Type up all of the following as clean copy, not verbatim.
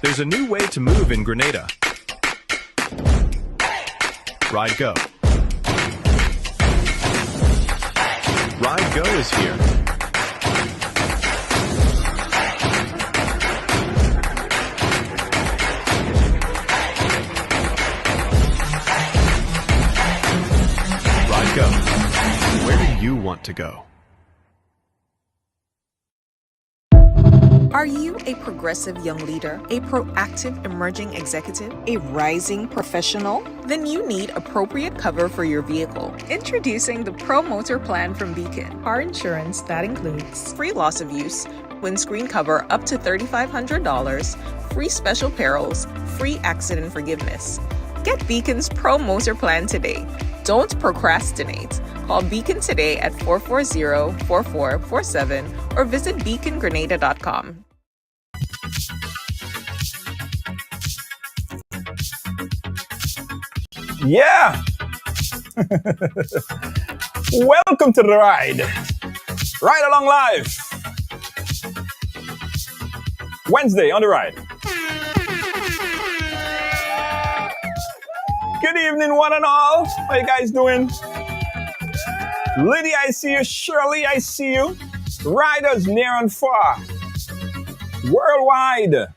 There's a new way to move in Grenada. Ride Go. Ride Go is here. Ride Go. Where do you want to go? Are you a progressive young leader, a proactive emerging executive, a rising professional? Then you need appropriate cover for your vehicle. Introducing the Promoter plan from Beacon. Car insurance that includes free loss of use, windscreen cover up to $3,500, free special perils, free accident forgiveness. Get Beacon's Promoter plan today. Don't procrastinate. Call Beacon today at 440-4447 or visit beacongrenada.com. Yeah! Welcome to the ride. Ride Along Live. Wednesday on the ride. Good evening, one and all. How you guys doing? Lydia, I see you. Shirley, I see you. Riders near and far. Worldwide.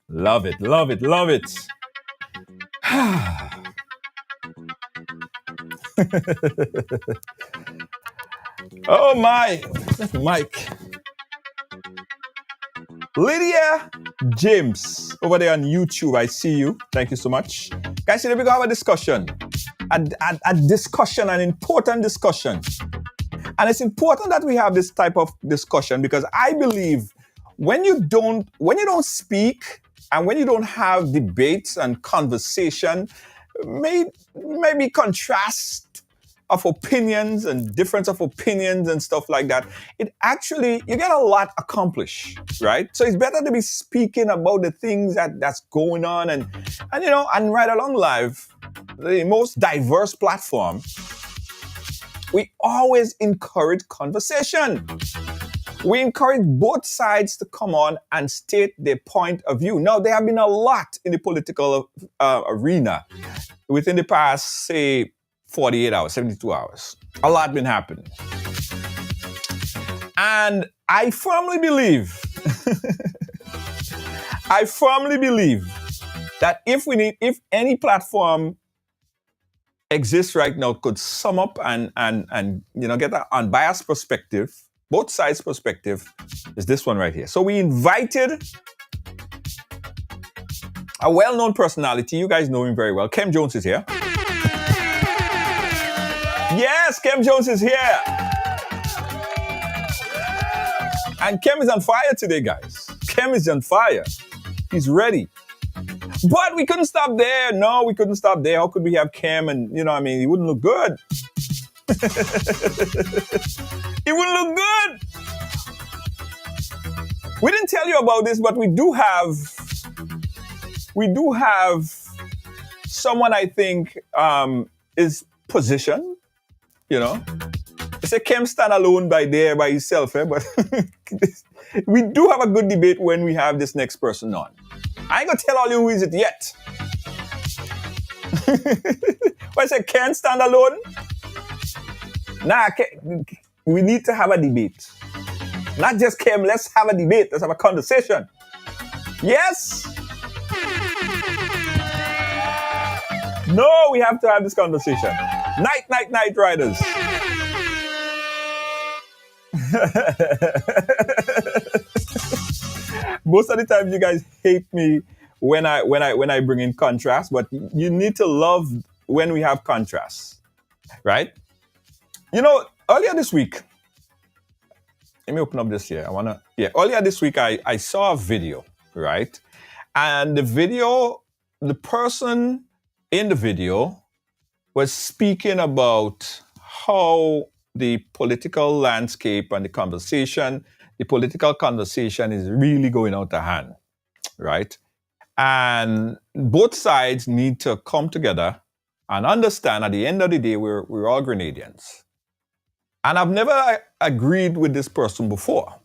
Love it, love it, love it. Oh my, Mike. Lydia James over there on YouTube, I see you. Thank you so much. Guys, today we're going to have a discussion. A discussion, an important discussion. And it's important that we have this type of discussion because I believe when you don't speak and when you don't have debates and conversation, maybe contrast of opinions and difference of opinions and stuff like that, it actually, you get a lot accomplished, right? So it's better to be speaking about the things that's going on and Ride Along Live, the most diverse platform, we always encourage conversation. We encourage both sides to come on and state their point of view. Now, there have been a lot in the political arena within the past, say, 48 hours, 72 hours. A lot been happening. And I firmly believe that if any platform exists right now could sum up and get an unbiased perspective, both sides' perspective, is this one right here. So we invited a well-known personality. You guys know him very well. Kem Jones is here. Yes, Kem Jones is here. And Kem is on fire today, guys. Kem is on fire. He's ready. But we couldn't stop there. No, we couldn't stop there. How could we have Kem and, he wouldn't look good. He wouldn't look good. We didn't tell you about this, but we do have someone I think is positioned. They say Kem stand alone by himself, but we do have a good debate when we have this next person on. I ain't gonna tell all you who is it yet. But I say Kem stand alone? Nah, we need to have a debate. Not just Kem, let's have a debate, let's have a conversation. Yes? No, we have to have this conversation. Night, riders. Most of the time, you guys hate me when I bring in contrast, but you need to love when we have contrast, right? Earlier this week, let me open up this here. Earlier this week, I saw a video, right? And the person in the video was speaking about how the political landscape and the political conversation is really going out of hand, right? And both sides need to come together and understand at the end of the day, we're all Grenadians. And I've never agreed with this person before.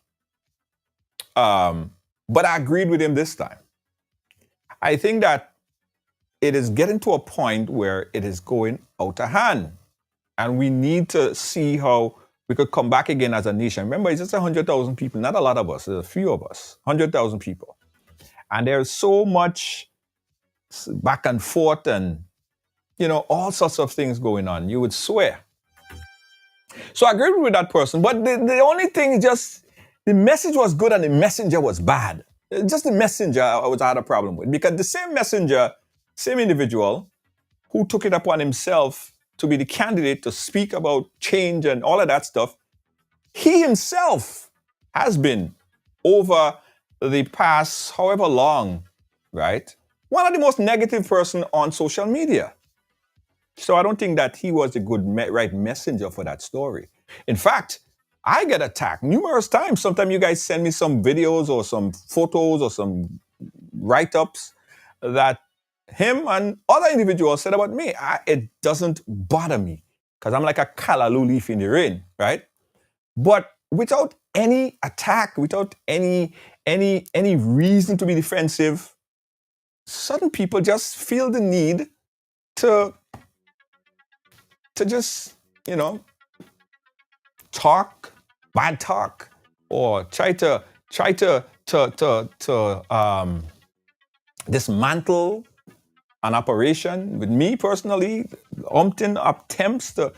But I agreed with him this time. I think that it is getting to a point where it is going out of hand. And we need to see how we could come back again as a nation. Remember, it's just 100,000 people, not a lot of us, there's a few of us, 100,000 people. And there's so much back and forth and, all sorts of things going on. You would swear. So I agree with that person. But the only thing is just the message was good and the messenger was bad. Just the messenger I had a problem with. Because the same messenger, same individual who took it upon himself to be the candidate to speak about change and all of that stuff, he himself has been over the past however long, right? One of the most negative person on social media. So I don't think that he was a good right messenger for that story. In fact, I get attacked numerous times. Sometimes you guys send me some videos or some photos or some write-ups that him and other individuals said about me. It doesn't bother me because I'm like a callaloo leaf in the rain, right? But without any attack, without any reason to be defensive, certain people just feel the need to just, bad talk, or try to dismantle an operation. With me personally, umpteen attempts to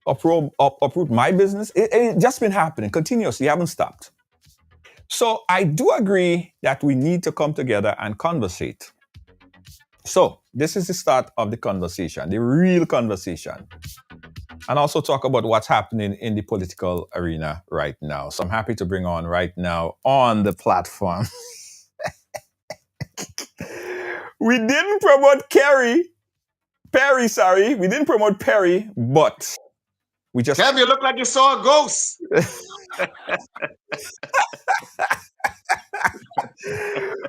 uproot my business. It just been happening continuously. Haven't stopped. So I do agree that we need to come together and conversate. So this is the start of the conversation, the real conversation. And also talk about what's happening in the political arena right now. So I'm happy to bring on right now on the platform. We didn't promote Perry. We didn't promote Perry, but we just... Kem, you look like you saw a ghost.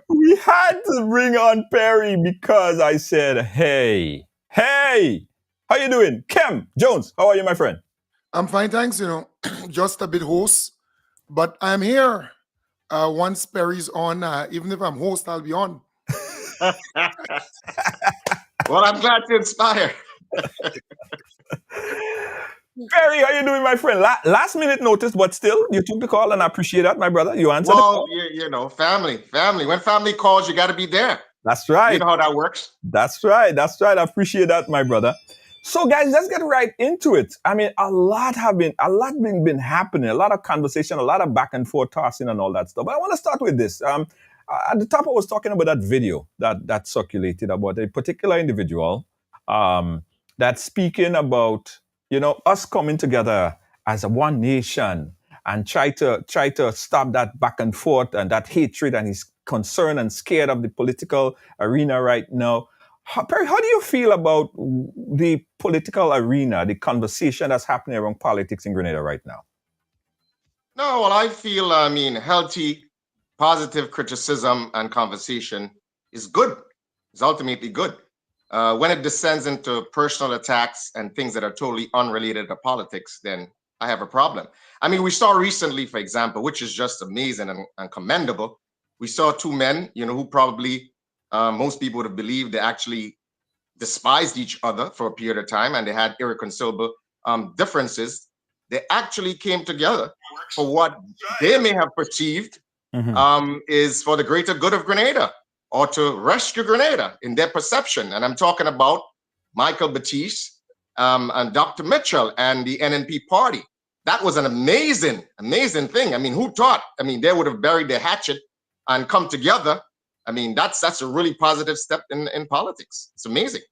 We had to bring on Perry because I said, hey, how you doing? Kem Jones, how are you, my friend? I'm fine, thanks. Just a bit hoarse, but I'm here. Once Perry's on, even if I'm host, I'll be on. Well, I'm glad to inspire. Perry, how you doing, my friend? Last minute notice, but still, you took the call, and I appreciate that, my brother. You answered the call. Family. When family calls, you got to be there. That's right. You know how that works. That's right. I appreciate that, my brother. So, guys, let's get right into it. I mean, a lot been happening, a lot of conversation, a lot of back and forth tossing and all that stuff. But I want to start with this. At the top, I was talking about that video that circulated about a particular individual that's speaking about, us coming together as a one nation and try to stop that back and forth and that hatred, and he's concerned and scared of the political arena right now. Perry, how do you feel about the political arena, the conversation that's happening around politics in Grenada right now? No, well, I feel, healthy, positive criticism and conversation is good. It's ultimately good. When it descends into personal attacks and things that are totally unrelated to politics, then I have a problem. I mean, we saw recently, for example, which is just amazing and commendable. We saw two men, who probably most people would have believed they actually despised each other for a period of time and they had irreconcilable differences. They actually came together for what they may have perceived is for the greater good of Grenada, or to rescue Grenada in their perception. And I'm talking about Michael Batist and Dr. Mitchell and the NNP party. That was an amazing, amazing thing. I mean, who thought? I mean, they would have buried their hatchet and come together. I mean, that's a really positive step in politics. It's amazing.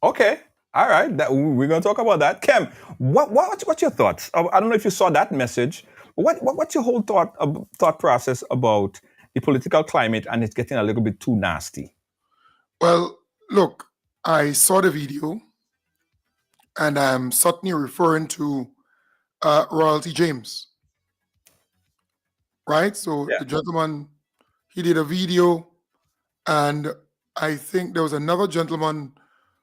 Okay. All right. We're going to talk about that. Kem, what's your thoughts? I don't know if you saw that message. What's your whole thought process about the political climate and it's getting a little bit too nasty? Well, look, I saw the video, and I'm certainly referring to Royalty James, right? So the gentleman, he did a video, and I think there was another gentleman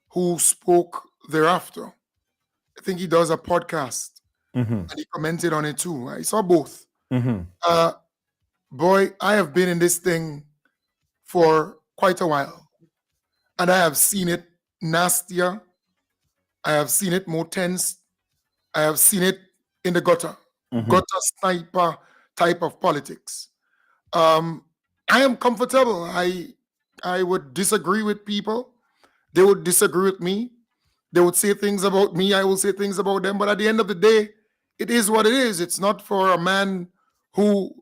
who spoke thereafter. I think he does a podcast, and he commented on it too. I saw both. boy, I have been in this thing for quite a while, and I have seen it nastier. I have seen it more tense. I have seen it in the gutter sniper type of politics. I am comfortable. I would disagree with people. They would disagree with me. They would say things about me. I will say things about them. But at the end of the day, it is what it is. It's not for a man who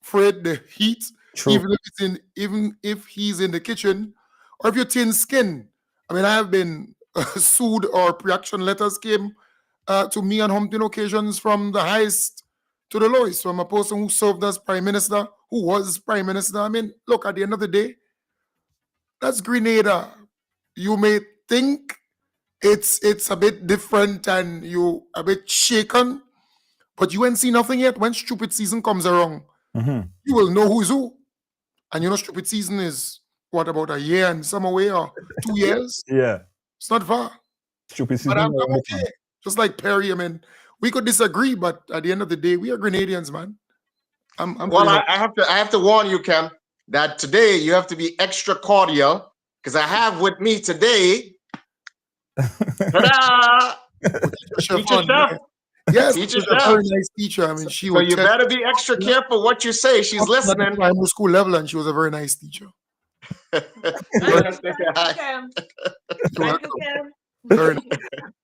afraid the heat, True. even if he's in the kitchen, or if you're thin skinned. I mean, I have been sued, or pre-action letters came to me on humping occasions, from the highest to the lowest, from a person who served as prime minister, who was prime minister. I mean, look, at the end of the day, that's Grenada. You may think it's a bit different and you a bit shaken, but you ain't seen nothing yet. When stupid season comes around, you will know who's who. And you know, stupid season is what, about a year and some away, or 2 years? Yeah. It's not far. Stupid season. But I'm okay. Just like Perry, I mean, we could disagree, but at the end of the day, we are Grenadians, man. Well, I have to warn you, Kem, that today you have to be extra cordial, because I have with me today. Ta-da! Teacher Chef. Yes, Teacher she's a very nice teacher. I mean, she so you better be extra careful what you say. She's listening. At the primary school level, and she was a very nice teacher. Very nice.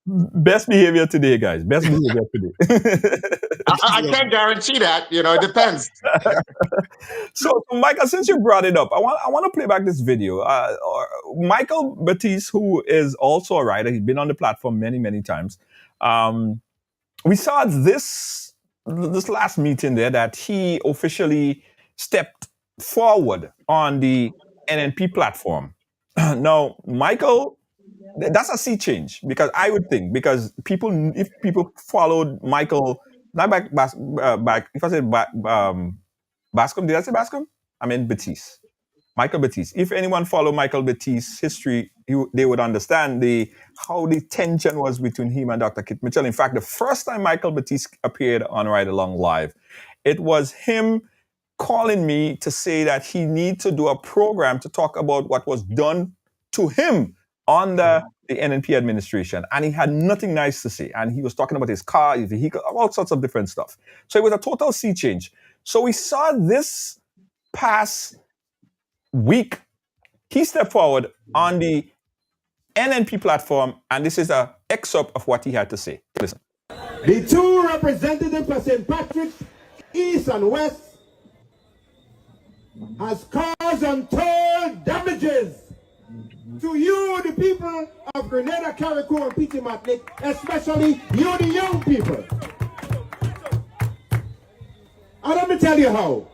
Best behavior today, guys. Best behavior today. I can't guarantee that. You know, it depends. So, Michael, since you brought it up, I want to play back this video. Michael Batist, who is also a writer, he's been on the platform many, many times. We saw this last meeting there that he officially stepped forward on the NNP platform. Now, Michael, that's a sea change, because I would think, because if people followed Michael, not back, if I said Bascom, did I say Bascom? I mean Batist. Michael Batist. If anyone followed Michael Batist's history, they would understand how the tension was between him and Dr. Kit Mitchell. In fact, the first time Michael Batist appeared on Ride Along Live, it was him calling me to say that he needs to do a program to talk about what was done to him on the NNP administration. And he had nothing nice to say. And he was talking about his car, his vehicle, all sorts of different stuff. So it was a total sea change. So we saw this past week, he stepped forward on the NNP platform, and this is an excerpt of what he had to say. Listen. The two representatives for St. Patrick's, East and West, has caused untold damages to you, the people of Grenada, Carriacou, and Petit Martinique, especially you, the young people. And let me tell you how.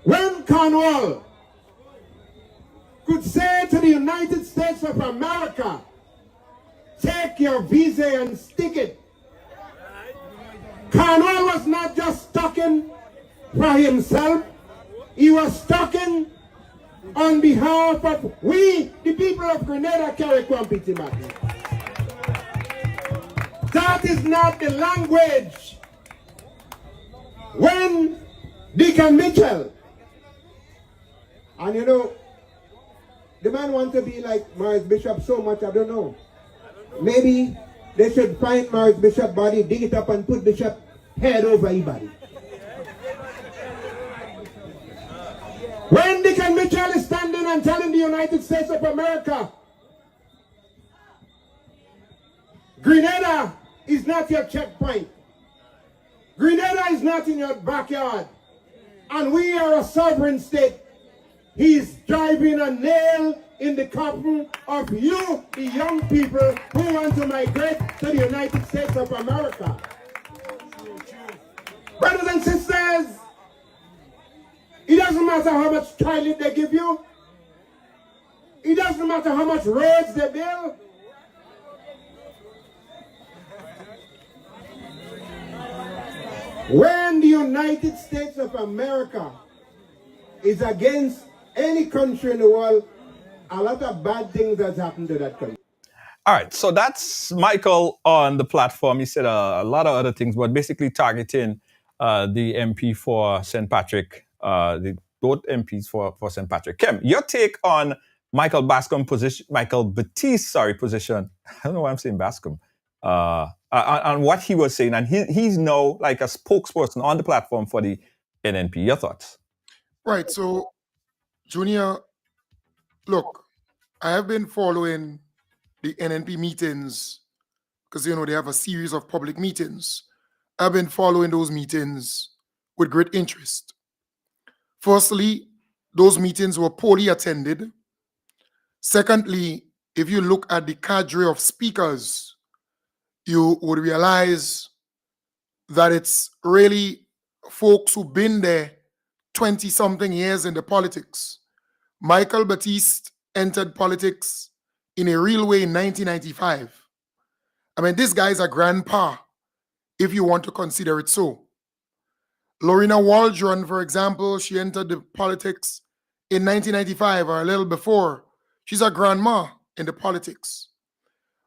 When Cornwall could say to the United States of America, take your visa and stick it. Cornwall was not just talking for himself, he was talking on behalf of we, the people of Grenada, Carriacou, and Petit Martinique. That is not the language. When Deacon Mitchell, and you know, the man wants to be like Maurice Bishop so much, I don't know. Maybe they should find Maurice Bishop's body, dig it up, and put Bishop's head over his body. When Deacon Mitchell is standing and telling the United States of America, Grenada is not your checkpoint. Grenada is not in your backyard. And we are a sovereign state. He's driving a nail in the coffin of you, the young people who want to migrate to the United States of America. Brothers and sisters, it doesn't matter how much toilet they give you. It doesn't matter how much roads they build. When the United States of America is against any country in the world, a lot of bad things has happened to that country. All right, so that's Michael on the platform. He said a lot of other things, but basically targeting the MP for St. Patrick, both MPs for St. Patrick. Kem, your take on Michael Batist's position. I don't know why I'm saying Bascom. On what he was saying, and he's now like a spokesperson on the platform for the NNP. Your thoughts? Right. So, Junior, look, I have been following the NNP meetings because, they have a series of public meetings. I've been following those meetings with great interest. Firstly, those meetings were poorly attended. Secondly, if you look at the cadre of speakers, you would realize that it's really folks who've been there 20-something years in the politics. Michael Batist entered politics in a real way in 1995. I mean, this guy's a grandpa, if you want to consider it so. Lorena Waldron, for example, she entered the politics in 1995 or a little before. She's a grandma in the politics.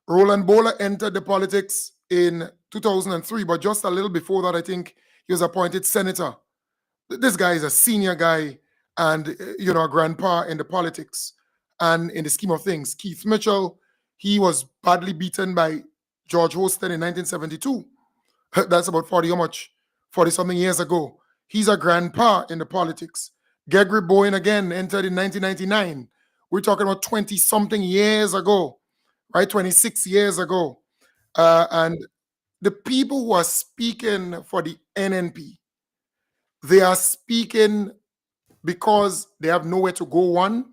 Roland Bowler entered the politics in 2003, but just a little before that, I think he was appointed senator. This guy is a senior guy and, a grandpa in the politics. And in the scheme of things, Keith Mitchell, he was badly beaten by George Hostin in 1972. That's about 40-something years ago. He's a grandpa in the politics. Gregory Bowen again entered in 1999. We're talking about 20-something years ago, right? 26 years ago. And the people who are speaking for the NNP, they are speaking because they have nowhere to go, one,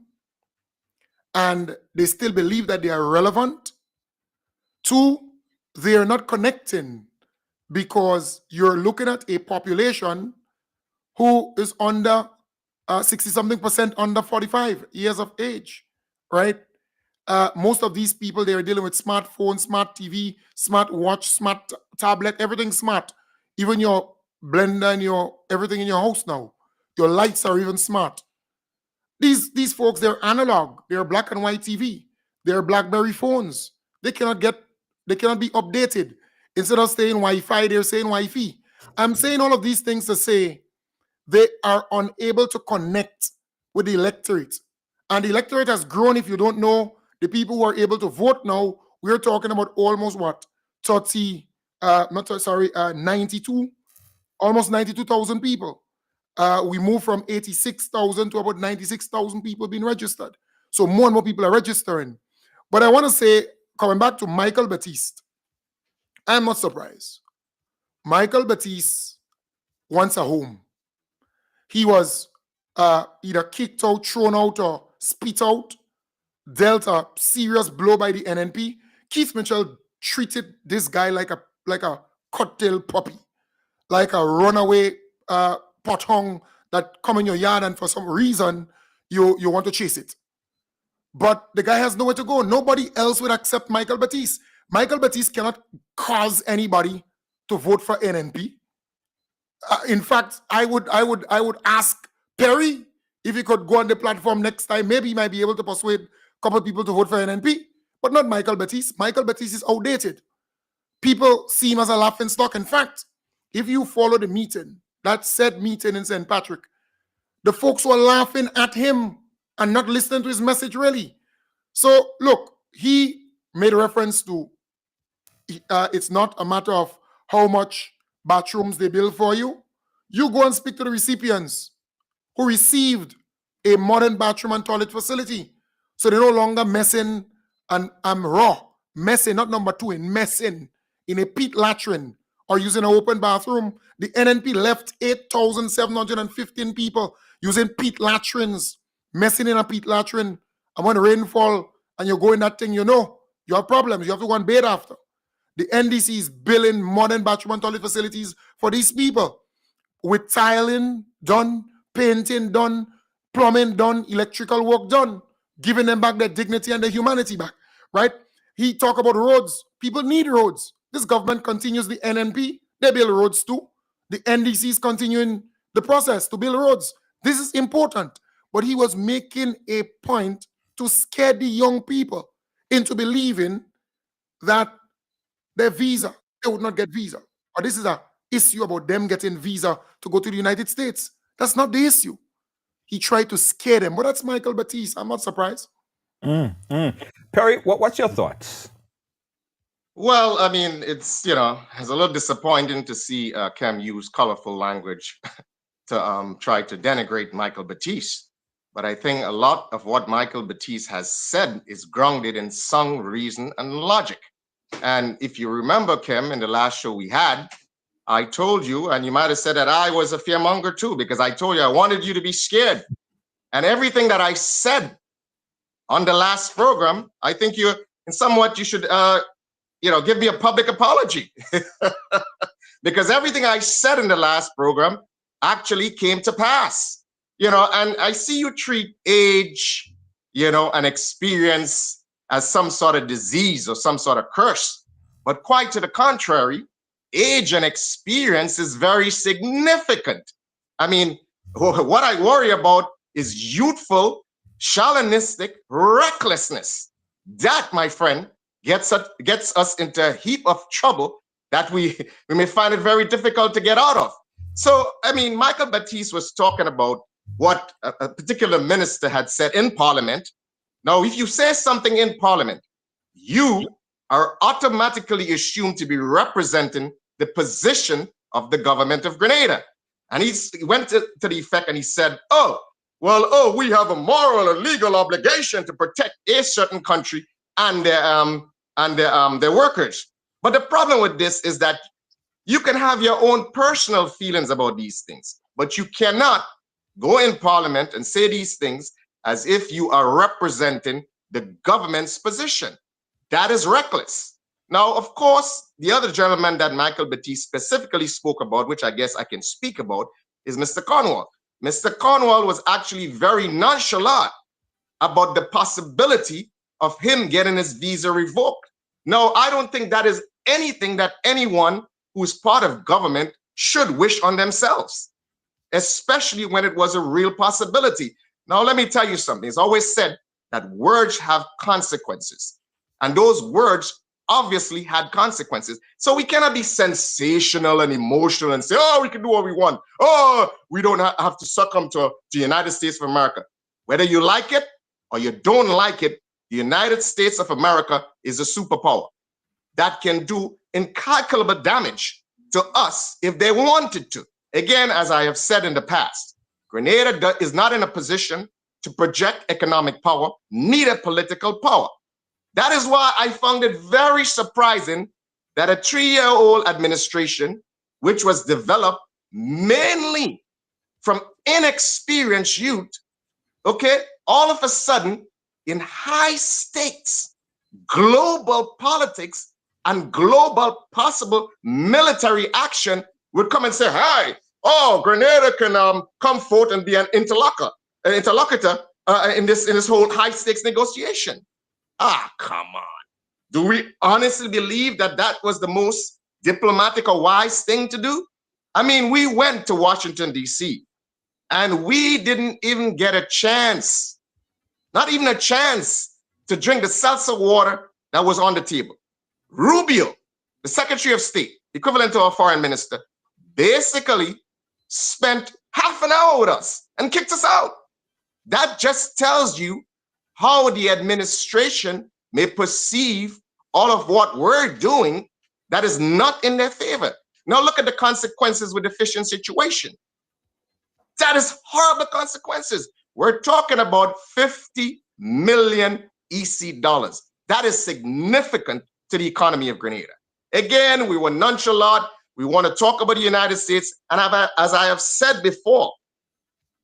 and they still believe that they are relevant. Two, they are not connecting because you're looking at a population who is under 60-something% under 45 years of age, right? Most of these people, they are dealing with smartphone, smart TV, smart watch, smart tablet, everything smart. Even your blender and everything in your house now. Your lights are even smart. These folks, they're analog. They're black and white TV. They're BlackBerry phones. They cannot be updated. Instead of saying Wi-Fi, they're saying Wi-Fi. I'm saying all of these things to say they are unable to connect with the electorate. And the electorate has grown. If you don't know, the people who are able to vote now, we're talking about almost 92, almost 92,000 people. We moved from 86,000 to about 96,000 people being registered. So more and more people are registering. But I want to say, coming back to Michael Batist, I'm not surprised. Michael Batist wants a home. He was either kicked out, thrown out, or spit out, dealt a serious blow by the NNP. Keith Mitchell treated this guy like a cocktail puppy, like a runaway pothong that come in your yard and for some reason you want to chase it. But the guy has nowhere to go. Nobody else would accept Michael Batist. Michael Batist cannot cause anybody to vote for NNP. In fact, I would ask Perry if he could go on the platform next time. Maybe he might be able to persuade a couple of people to vote for NNP, but not Michael Batist. Michael Batist is outdated. People see him as a laughing stock. In fact, if you follow the meeting, that said meeting in St. Patrick, the folks were laughing at him and not listening to his message really. So look, he made reference to it's not a matter of how much bathrooms they build for you. You go and speak to the recipients who received a modern bathroom and toilet facility. So they're no longer messing, and I'm messing, not number two, in messing in a pit latrine or using an open bathroom. The NNP left 8,715 people using pit latrines, messing in a pit latrine. And when rainfall and you go in that thing, you have problems. You have to go and bathe after. The NDC is building modern bathroom and toilet facilities for these people with tiling done, painting done, plumbing done, electrical work done, giving them back their dignity and their humanity back, right? He talk about roads. People need roads. This government continues the NNP. They build roads too. The NDC is continuing the process to build roads. This is important. But he was making a point to scare the young people into believing that their visa, they would not get visa. Or this is a issue about them getting visa to go to the United States. That's not the issue. He tried to scare them, but that's Michael Batist. I'm not surprised. Perry, what's your thoughts? Well, I mean, it's, it's a little disappointing to see Kem use colorful language to try to denigrate Michael Batist. But I think a lot of what Michael Batist has said is grounded in sound reason and logic. And if you remember, Kem, in the last show we had, I told you, and you might have said that I was a fearmonger too, because I told you I wanted you to be scared. And everything that I said on the last program, I think you should, give me a public apology. Because everything I said in the last program actually came to pass. And I see you treat age, and experience as some sort of disease or some sort of curse. But quite to the contrary, age and experience is very significant. I mean, what I worry about is youthful, chauvinistic recklessness. That, my friend, gets us into a heap of trouble that we may find it very difficult to get out of. So, I mean, Michael Batist was talking about what a particular minister had said in Parliament. Now, if you say something in Parliament, you are automatically assumed to be representing the position of the government of Grenada. And he went to the effect and he said, we have a moral or legal obligation to protect a certain country and their workers. But the problem with this is that you can have your own personal feelings about these things, but you cannot go in Parliament and say these things as if you are representing the government's position. That is reckless. Now, of course, the other gentleman that Michael Batist specifically spoke about, which I guess I can speak about, is Mr. Cornwall. Mr. Cornwall was actually very nonchalant about the possibility of him getting his visa revoked. No, I don't think that is anything that anyone who's part of government should wish on themselves, especially when it was a real possibility. Now, let me tell you something. It's always said that words have consequences, and those words obviously had consequences. So we cannot be sensational and emotional and say, we can do what we want. We don't have to succumb to the United States of America. Whether you like it or you don't like it, the United States of America is a superpower that can do incalculable damage to us if they wanted to. Again, as I have said in the past, Grenada is not in a position to project economic power, neither political power. That is why I found it very surprising that a 3-year-old administration, which was developed mainly from inexperienced youth, all of a sudden, in high stakes, global politics and global possible military action would come and say, Grenada can come forth and be an interlocutor in this whole high stakes negotiation. Come on. Do we honestly believe that that was the most diplomatic or wise thing to do? I mean, we went to Washington, D.C., and we didn't even get a chance, not even a chance to drink the seltzer water that was on the table. Rubio, the Secretary of State, equivalent to our foreign minister, basically spent half an hour with us and kicked us out. That just tells you how the administration may perceive all of what we're doing that is not in their favor. Now look at the consequences with the fishing situation. That is horrible consequences. We're talking about 50 million EC dollars. That is significant to the economy of Grenada. Again, we were nonchalant. We want to talk about the United States. And as I have said before,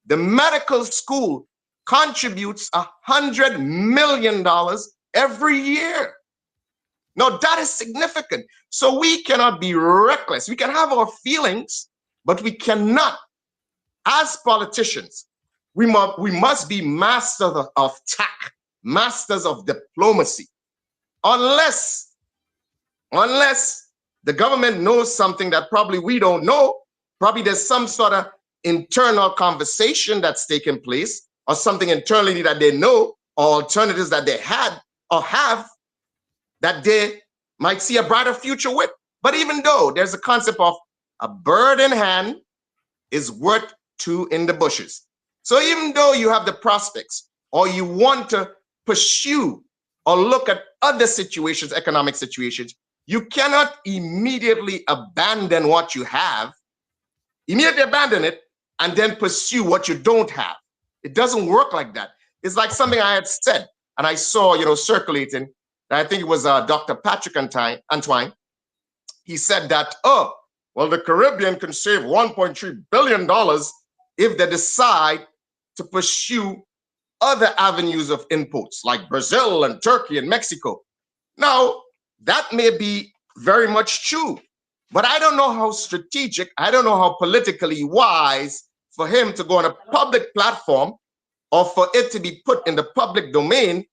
the medical school contributes $100 million every year. Now that is significant. So we cannot be reckless. We can have our feelings, but we cannot, as politicians, we must be masters of tact, masters of diplomacy. Unless the government knows something that probably we don't know, probably there's some sort of internal conversation that's taking place, or something internally that they know, or alternatives that they had or have that they might see a brighter future with. But even though there's a concept of a bird in hand is worth two in the bushes. So even though you have the prospects or you want to pursue or look at other situations, economic situations, you cannot immediately abandon what you have, immediately abandon it, and then pursue what you don't have. It doesn't work like that. It's like something I had said, and I saw, circulating, and I think it was Dr. Patrick Antoine. He said that, the Caribbean can save $1.3 billion if they decide to pursue other avenues of imports like Brazil and Turkey and Mexico. Now, that may be very much true, but I don't know how strategic, I don't know how politically wise for him to go on a public platform or for it to be put in the public domain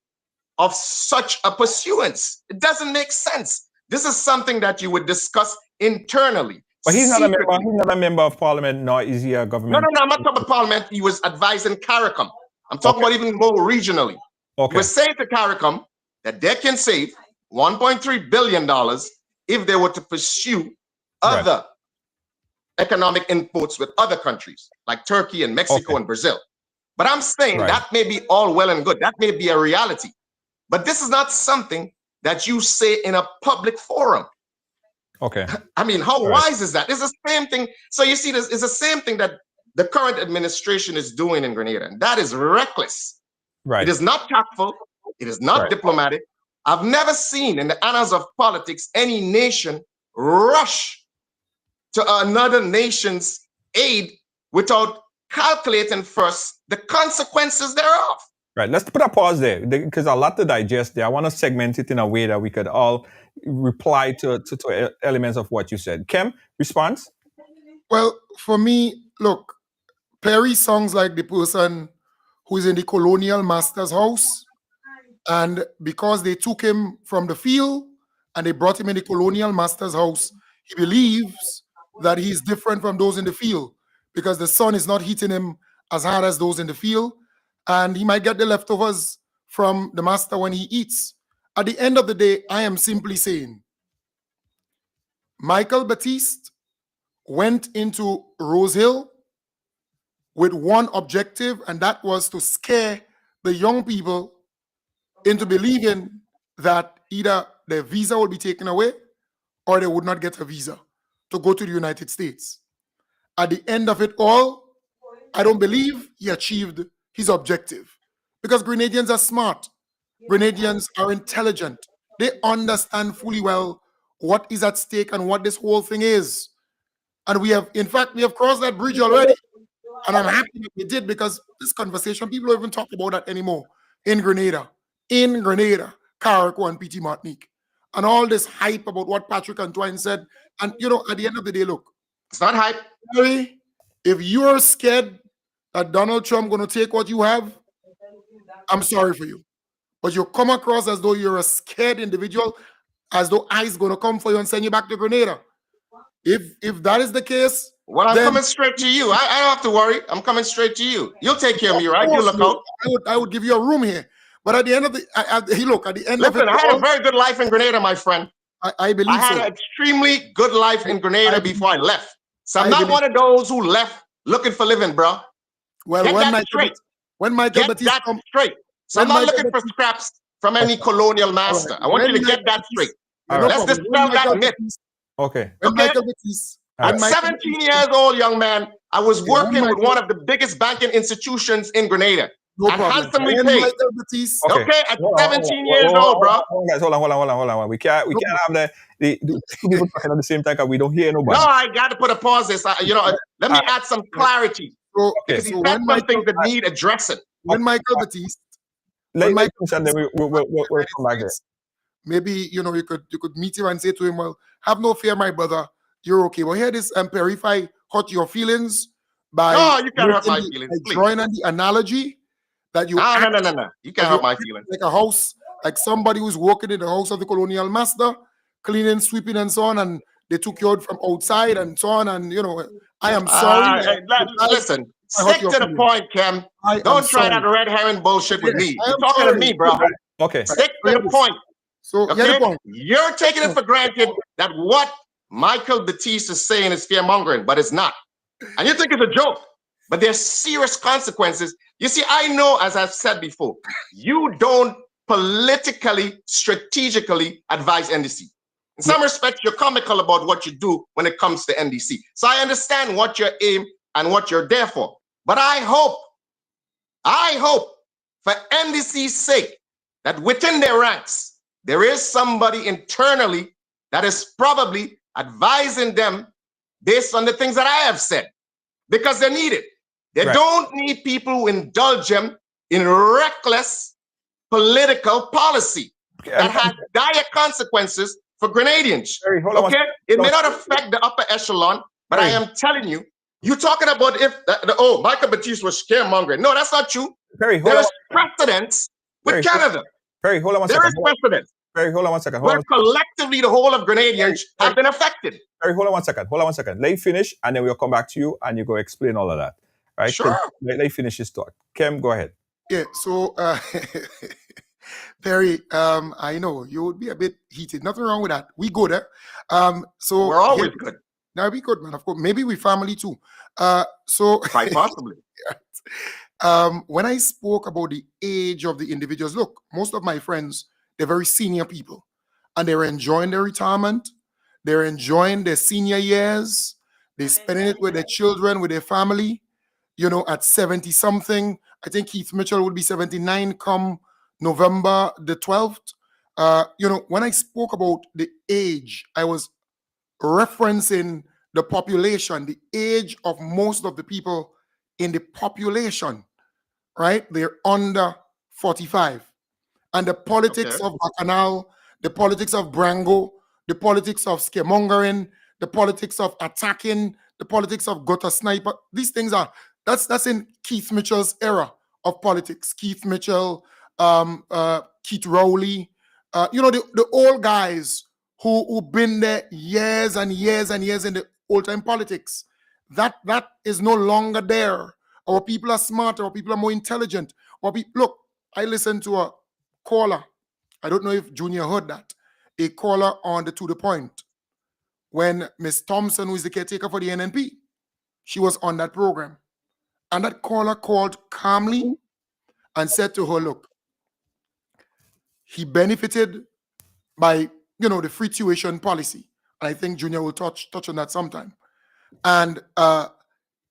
of such a pursuance. It doesn't make sense. This is something that you would discuss internally. But he's not a member of parliament, nor is he a government. No, I'm not talking about parliament. He was advising CARICOM. I'm talking about even more regionally. Okay. He was saying to CARICOM that they can save $1.3 billion if they were to pursue other economic imports with other countries like Turkey and Mexico and Brazil. But I'm saying that may be all well and good. That may be a reality. But this is not something that you say in a public forum. Okay. I mean, how wise is that? It's the same thing. So you see, it's the same thing that the current administration is doing in Grenada. And that is reckless. Right. It is not tactful. It is not diplomatic. I've never seen in the annals of politics any nation rush to another nation's aid without calculating first the consequences thereof. Right. Let's put a pause there because a lot to digest there. I want to segment it in a way that we could all reply to elements of what you said. Kem, response? Well, for me, look, Perry sounds like the person who is in the colonial master's house. And because they took him from the field and they brought him in the colonial master's house, he believes that he's different from those in the field because the sun is not hitting him as hard as those in the field. And he might get the leftovers from the master when he eats. At the end of the day, I am simply saying, Michael Batist went into Rose Hill with one objective, and that was to scare the young people into believing that either their visa will be taken away or they would not get a visa to go to the United States. At the end of it all, I don't believe he achieved his objective because Grenadians are smart. Grenadians are intelligent. They understand fully well what is at stake and what this whole thing is. And we have crossed that bridge already. And I'm happy that we did because this conversation, people don't even talk about that anymore in Grenada, Carriacou and PT Martinique. And all this hype about what Patrick Antoine said. And, at the end of the day, look. It's not hype. If you're scared that Donald Trump going to take what you have, I'm sorry for you. But you come across as though you're a scared individual, as though ICE going to come for you and send you back to Grenada. If that is the case, well, I'm coming straight to you. I don't have to worry. I'm coming straight to you. You'll take care of me, right? You look out. I would give you a room here. But at the end of the, listen, I had a very good life in Grenada, my friend. I believe I had an extremely good life in Grenada before I left. So I'm not one of those who left looking for living, bro. Well, when Michael Batist come straight. So I'm not looking for scraps from any colonial master. I want you to get that straight. Let's dispel that myth. Okay. Michael Batist. At 17 years old, young man, I was working with one of the biggest banking institutions in Grenada. No and problem. handsomely paid. Okay, at 17 years old, bro. Hold on. We can't have the two people talking at the same time because we don't hear nobody. No, I got to put a pause this. Let me add some clarity. Because he said something that need addressing. When Michael Batist, we'll come back here. Maybe you could meet him and say to him, well, have no fear, my brother, you're okay. Well, hear this, Perry, if I hurt your feelings by you can't hurt my feelings, drawing on the analogy that you no. You can't hurt my feelings. Like a house, like somebody who's working in the house of the colonial master, cleaning, sweeping, and so on, and they took you out from outside and so on, and I am sorry. Listen, stick to the point, Kem. Don't try that red herring bullshit with me. You're talking to me, bro. Okay. Stick to the point. So okay? You're taking it for granted that what Michael Batist is saying it's fear-mongering, but it's not. And you think it's a joke, but there's serious consequences. You see, I know, as I've said before, you don't politically, strategically advise NDC. In some respects, you're comical about what you do when it comes to NDC. So I understand what your aim and what you're there for. But I hope for NDC's sake that within their ranks, there is somebody internally that is probably advising them based on the things that I have said, because they need it. They don't need people who indulge them in reckless political policy that has dire consequences for Grenadians. Okay? It may not affect the upper echelon, but I am telling you, you're talking about if, Michael Batist was scaremongering. No, that's not true. There is precedence with Canada. Perry, hold on one second. There is precedence. Perry, hold on one second. Where collectively the whole of Grenadians have been affected. Perry, hold on one second. Let me finish, and then we'll come back to you, and you go explain all of that. Right? Sure. Let me finish his thought. Kem, go ahead. Yeah, so, Perry, I know you would be a bit heated. Nothing wrong with that. We go there. So we're always good. Now we good, man. Of course, maybe we family too. So quite possibly. When I spoke about the age of the individuals, look, most of my friends, they're very senior people, and they're enjoying their retirement. They're enjoying their senior years. They're spending it with their children, with their family. You know, at 70 something, I think Keith Mitchell would be 79 come November the 12th. You know, when I spoke about the age, I was referencing the population, the age of most of the people in the population, right? They're under 45. And the politics of Bacchanal, the politics of Brango, the politics of scaremongering, the politics of attacking, the politics of gutter sniper, these things are, that's in Keith Mitchell's era of politics. Keith Mitchell, Keith Rowley, you know, the old guys who been there years and years and years in the old-time politics. That is no longer there. Our people are smarter, our people are more intelligent. Look, I listened to a caller. I don't know if Junior heard that. A caller on the To The Point when Miss Thompson, who is the caretaker for the NNP, she was on that program. And that caller called calmly and said to her, look, he benefited by, you know, the free tuition policy. And I think Junior will touch on that sometime. And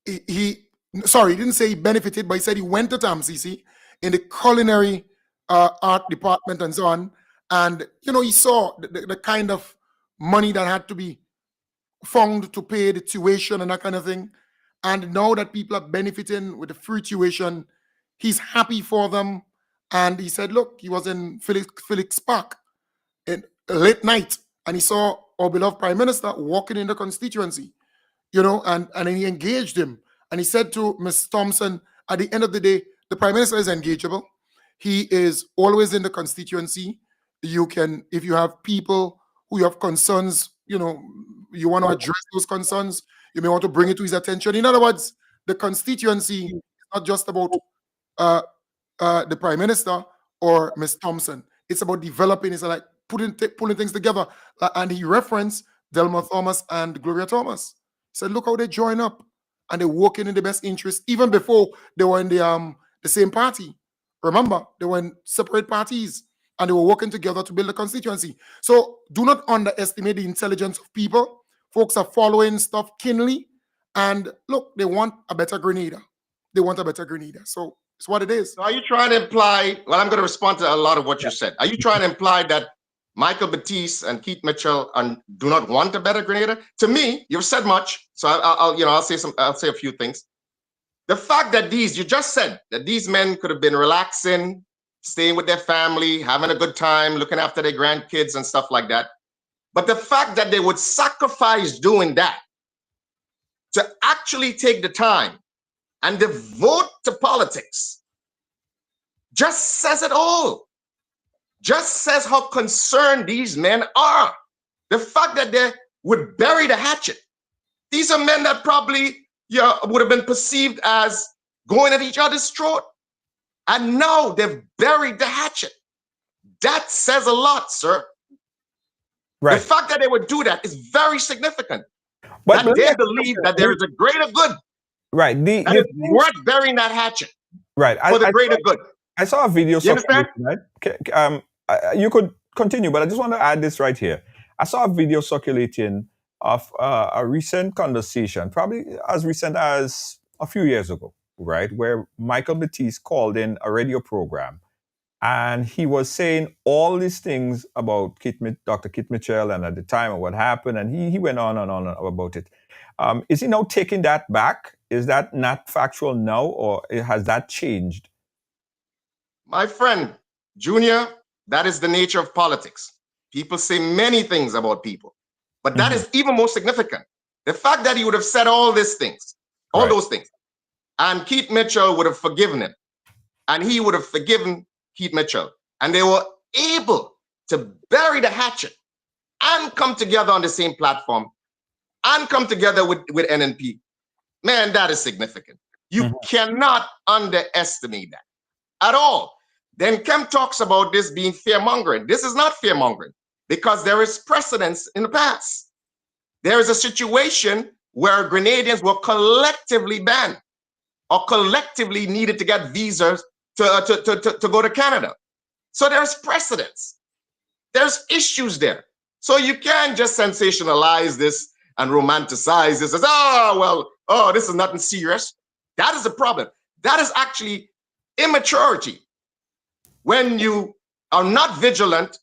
he didn't say he benefited, but he said he went to TAMCC in the culinary art department and so on. And, you know, he saw the kind of money that had to be found to pay the tuition and that kind of thing. And now that people are benefiting with the free tuition, he's happy for them. And he said, look, he was in Felix Park in late night, and he saw our beloved Prime Minister walking in the constituency, you know, and he engaged him. And he said to Ms. Thompson, at the end of the day, the Prime Minister is engageable. He is always in the constituency. You can, if you have people who you have concerns, you know, you want to address those concerns, you may want to bring it to his attention. In other words, the constituency is not just about the Prime Minister or Ms. Thompson. It's about developing, it's like pulling things together. And he referenced Delma Thomas and Gloria Thomas. He said, look how they join up and they're working in the best interest, even before they were in the same party. Remember, they were in separate parties and they were working together to build a constituency. So do not underestimate the intelligence of people. Folks are following stuff keenly. And look, they want a better Grenada. They want a better Grenada. So it's what it is. So are you trying to imply, well, I'm going to respond to a lot of what you said. Are you trying to imply that Michael Batist and Keith Mitchell do not want a better Grenada? To me, you've said much. So I'll say a few things. The fact that you just said that these men could have been relaxing, staying with their family, having a good time, looking after their grandkids and stuff like that. But the fact that they would sacrifice doing that to actually take the time and devote to politics just says it all. Just says how concerned these men are. The fact that they would bury the hatchet. These are men that probably would have been perceived as going at each other's throat. And now they've buried the hatchet. That says a lot, sir. Right. The fact that they would do that is very significant. But That they believe that there is a greater good. Right. That is worth burying that hatchet. Right. For the greater good. I saw a video. You understand? Right? You could continue, but I just want to add this right here. I saw a video circulating of a recent conversation, probably as recent as a few years ago, right, where Michael Batist called in a radio program, and he was saying all these things about Dr. Kit Mitchell and at the time and what happened, and he went on and on about it. Is he now taking that back? Is that not factual now, or has that changed? My friend, Junior, that is the nature of politics. People say many things about people, but that is even more significant. The fact that he would have said all these things, all those things, and Keith Mitchell would have forgiven him, and he would have forgiven Keith Mitchell, and they were able to bury the hatchet and come together on the same platform and come together with NNP. Man, that is significant. You cannot underestimate that at all. Then Kem talks about this being fear-mongering. This is not fear-mongering because there is precedence in the past. There is a situation where Grenadians were collectively banned or collectively needed to get visas to go to Canada. So there's precedence. There's issues there. So you can't just sensationalize this and romanticize this as, this is nothing serious. That is the problem. That is actually immaturity. When you are not vigilant,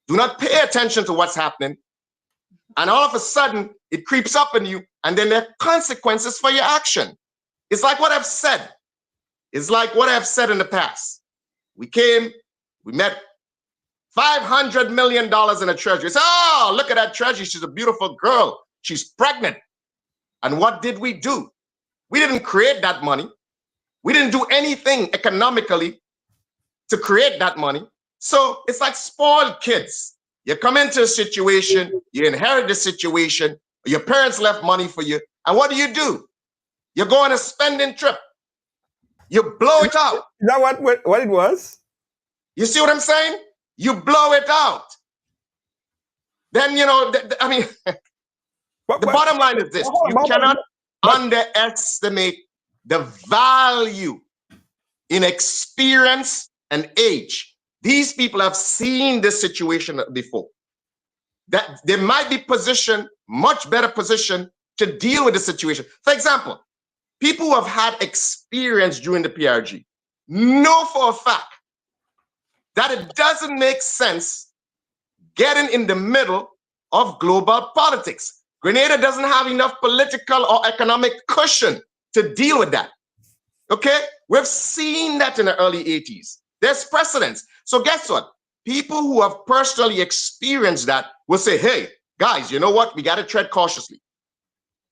do not pay attention to what's happening, and all of a sudden it creeps up on you, and then there are consequences for your action. It's like what I've said. It's like what I've said in the past. We met $500 million in a treasury. It's, look at that treasury. She's a beautiful girl. She's pregnant. And what did we do? We didn't create that money. We didn't do anything economically to create that money. So it's like spoiled kids. You come into a situation, you inherit the situation, your parents left money for you, and what do? You go on a spending trip. You blow it out. Is that what it was? You see what I'm saying? You blow it out. Then, the bottom line is this. You cannot underestimate the value in experience and age. These people have seen this situation before. That they might be positioned, much better positioned to deal with the situation. For example, people who have had experience during the PRG know for a fact that it doesn't make sense getting in the middle of global politics. Grenada doesn't have enough political or economic cushion to deal with that. Okay? We've seen that in the early 80s. There's precedence. So guess what? People who have personally experienced that will say, hey, guys, you know what? We got to tread cautiously.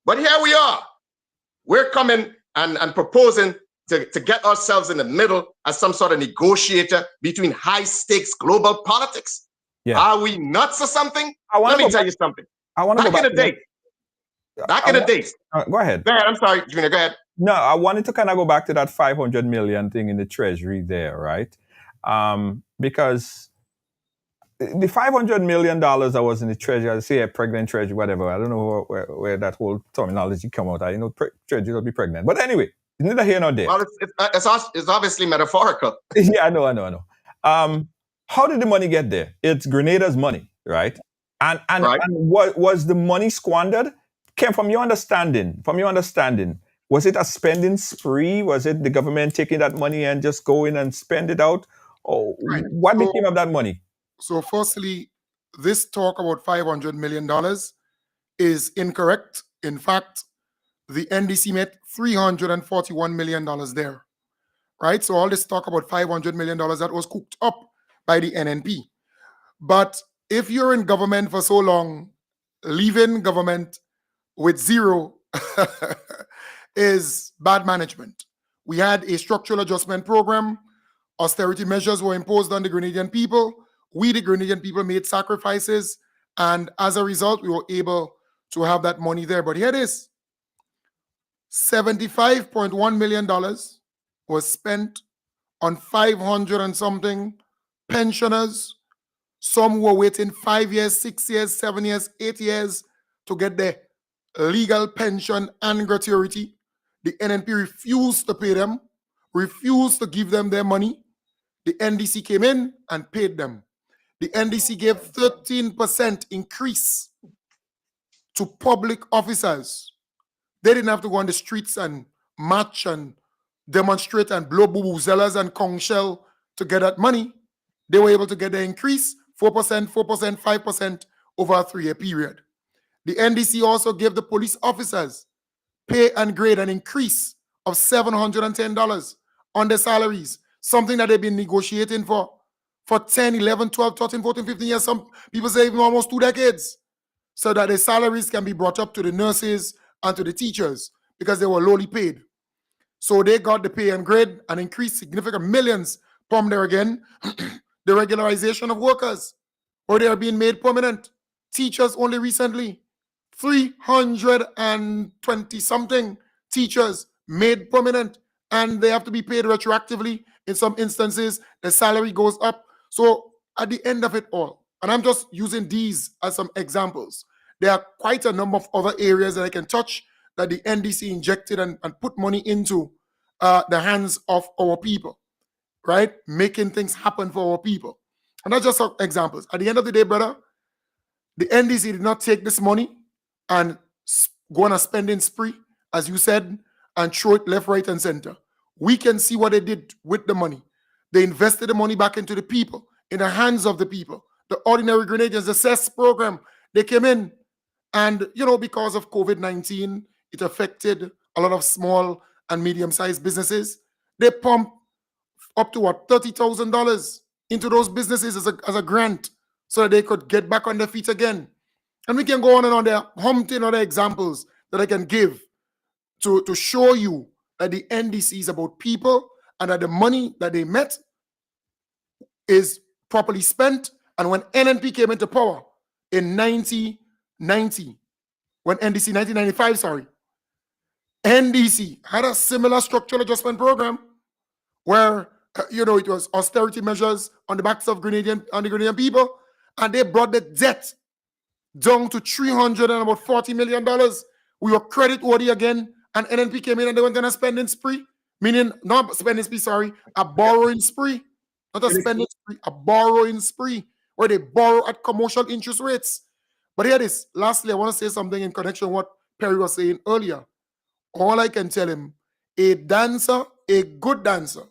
But here we are. We're coming and proposing to get ourselves in the middle as some sort of negotiator between high-stakes global politics. Yeah. Are we nuts or something? Let me tell you something. Back in the day. Go ahead. Go ahead. I'm sorry, Junior. Go ahead. No, I wanted to kind of go back to that 500 million thing in the treasury there, right? Because the $500 million that was in the treasury, I say a pregnant treasury, whatever. I don't know where that whole terminology come out. I know treasury will be pregnant. But anyway, it's neither here nor there. Well, it's obviously metaphorical. Yeah, I know. How did the money get there? It's Grenada's money, right? And was the money squandered? Kem, from your understanding, was it a spending spree? Was it the government taking that money and just going and spend it out? Or what became of that money? So firstly, this talk about $500 million is incorrect. In fact, the NDC made $341 million there, right? So all this talk about $500 million, that was cooked up by the NNP. But if you're in government for so long, leaving government with zero is bad management. We had a structural adjustment program. Austerity measures were imposed on the Grenadian people. We, the Grenadian people, made sacrifices. And as a result, we were able to have that money there. But here it is. $75.1 million was spent on 500 and something pensioners some who were waiting 5 years, 6 years, 7 years, 8 years to get their legal pension and gratuity. The NNP refused to pay them, refused to give them their money. The NDC came in and paid them. The NDC gave 13% increase to public officers. They didn't have to go on the streets and march and demonstrate and blow bubuzelas and conch shell to get that money. They were able to get the increase, 4%, 4%, 5% over a 3-year period. The NDC also gave the police officers pay and grade an increase of $710 on their salaries, something that they've been negotiating for 10, 11, 12, 13, 14, 15 years. Some people say even almost 2 decades, so that the salaries can be brought up to the nurses and to the teachers because they were lowly paid. So they got the pay and grade and increased significant millions from there again. The regularization of workers, or they are being made permanent. Teachers only recently, 320 something teachers made permanent, and they have to be paid retroactively. In some instances, the salary goes up. So at the end of it all, and I'm just using these as some examples, there are quite a number of other areas that I can touch that the NDC injected and put money into the hands of our people, right? Making things happen for our people. And that's just some examples. At the end of the day, brother, the NDC did not take this money and go on a spending spree, as you said, and throw it left, right, and center. We can see what they did with the money. They invested the money back into the people, in the hands of the people. The ordinary Grenadians, the CES program, they came in, and, because of COVID-19, it affected a lot of small and medium-sized businesses. They pumped up to $30,000 into those businesses as a grant so that they could get back on their feet again. And we can go on and on. There are umpteen other examples that I can give to show you that the NDC is about people and that the money that they met is properly spent. And when NNP came into power in 1995, NDC had a similar structural adjustment program where, it was austerity measures on the backs of the Grenadian people, and they brought the debt down to $340 million. We were credit worthy again, and NNP came in and they went on a spending spree, meaning not spending spree, a borrowing spree, not a spending spree, a borrowing spree, where they borrow at commercial interest rates. But hear this. Lastly, I want to say something in connection with what Perry was saying earlier. All I can tell him, a dancer, a good dancer,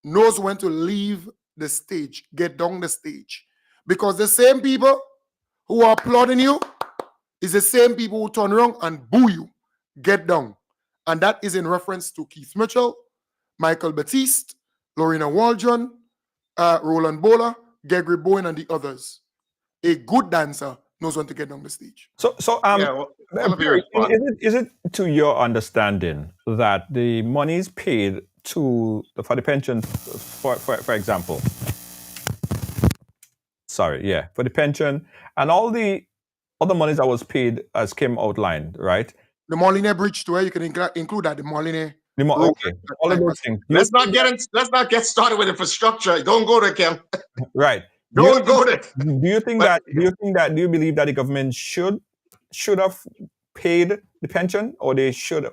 knows when to leave the stage, get down the stage. Because the same people who are applauding you is the same people who turn around and boo you. Get down. And that is in reference to Keith Mitchell, Michael Batist, Lorena Waldron, Roland Bowler, Gregory Bowen, and the others. A good dancer knows when to get down the stage. Is it to your understanding that the monies paid for the pension, for example, for the pension and all the other monies that was paid as Kem outlined, right? The Moline Bridge, to where you can include that, the Moline. Okay, all of those things. Let's not get started with infrastructure. Don't go there, Kem. Right. Don't go there. Do you believe that the government should have paid the pension, or they should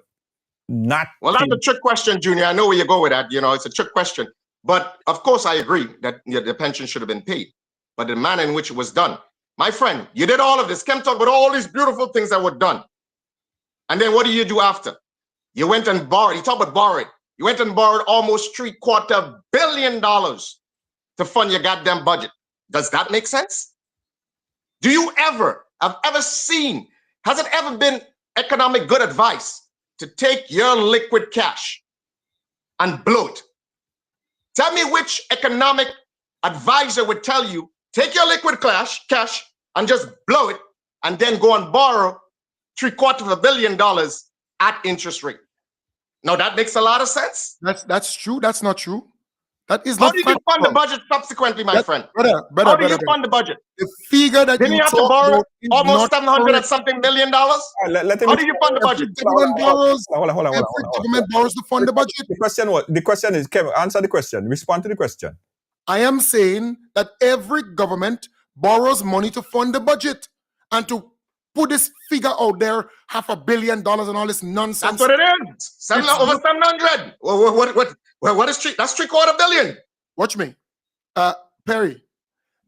not? Well, that's a trick question, Junior. I know where you go with that. It's a trick question. But of course, I agree that the pension should have been paid. But the manner in which it was done, my friend, you did all of this. Kem talk about all these beautiful things that were done. And then what do you do after? You went and borrowed. You talk about borrowing. You went and borrowed almost $750 million to fund your goddamn budget. Does that make sense? Do you have ever seen, has it ever been economic good advice to take your liquid cash and blow it? Tell me which economic advisor would tell you, take your liquid cash and just blow it and then go and borrow $750 million at interest rate. Now that makes a lot of sense. That's true. That's not true. That is How not. did you fund the budget subsequently, my friend? How do you fund the budget? The figure that Didn't you have to borrow almost $700 and something million? How do you fund the budget? Government borrows. Hold on. Government borrows to fund the budget. The question is, Kevin, answer the question. Respond to the question. I am saying that every government borrows money to fund the budget and to put this figure out there, $500 million and all this nonsense. That's what it is. Over 700. What is that's $750 million. Watch me. Perry,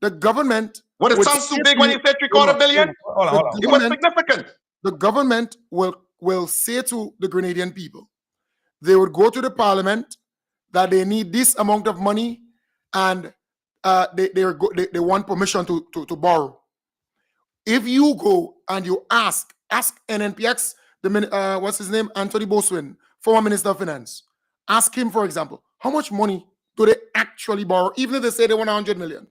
the government. What, it sounds too big when you say $750 million? Hold on. It was significant. The government will say to the Grenadian people, they would go to the parliament that they need this amount of money and they want permission to borrow. If you go and you ask NNPX, what's his name? Anthony Boswin, former Minister of Finance. Ask him, for example, how much money do they actually borrow? Even if they say they want 100 million.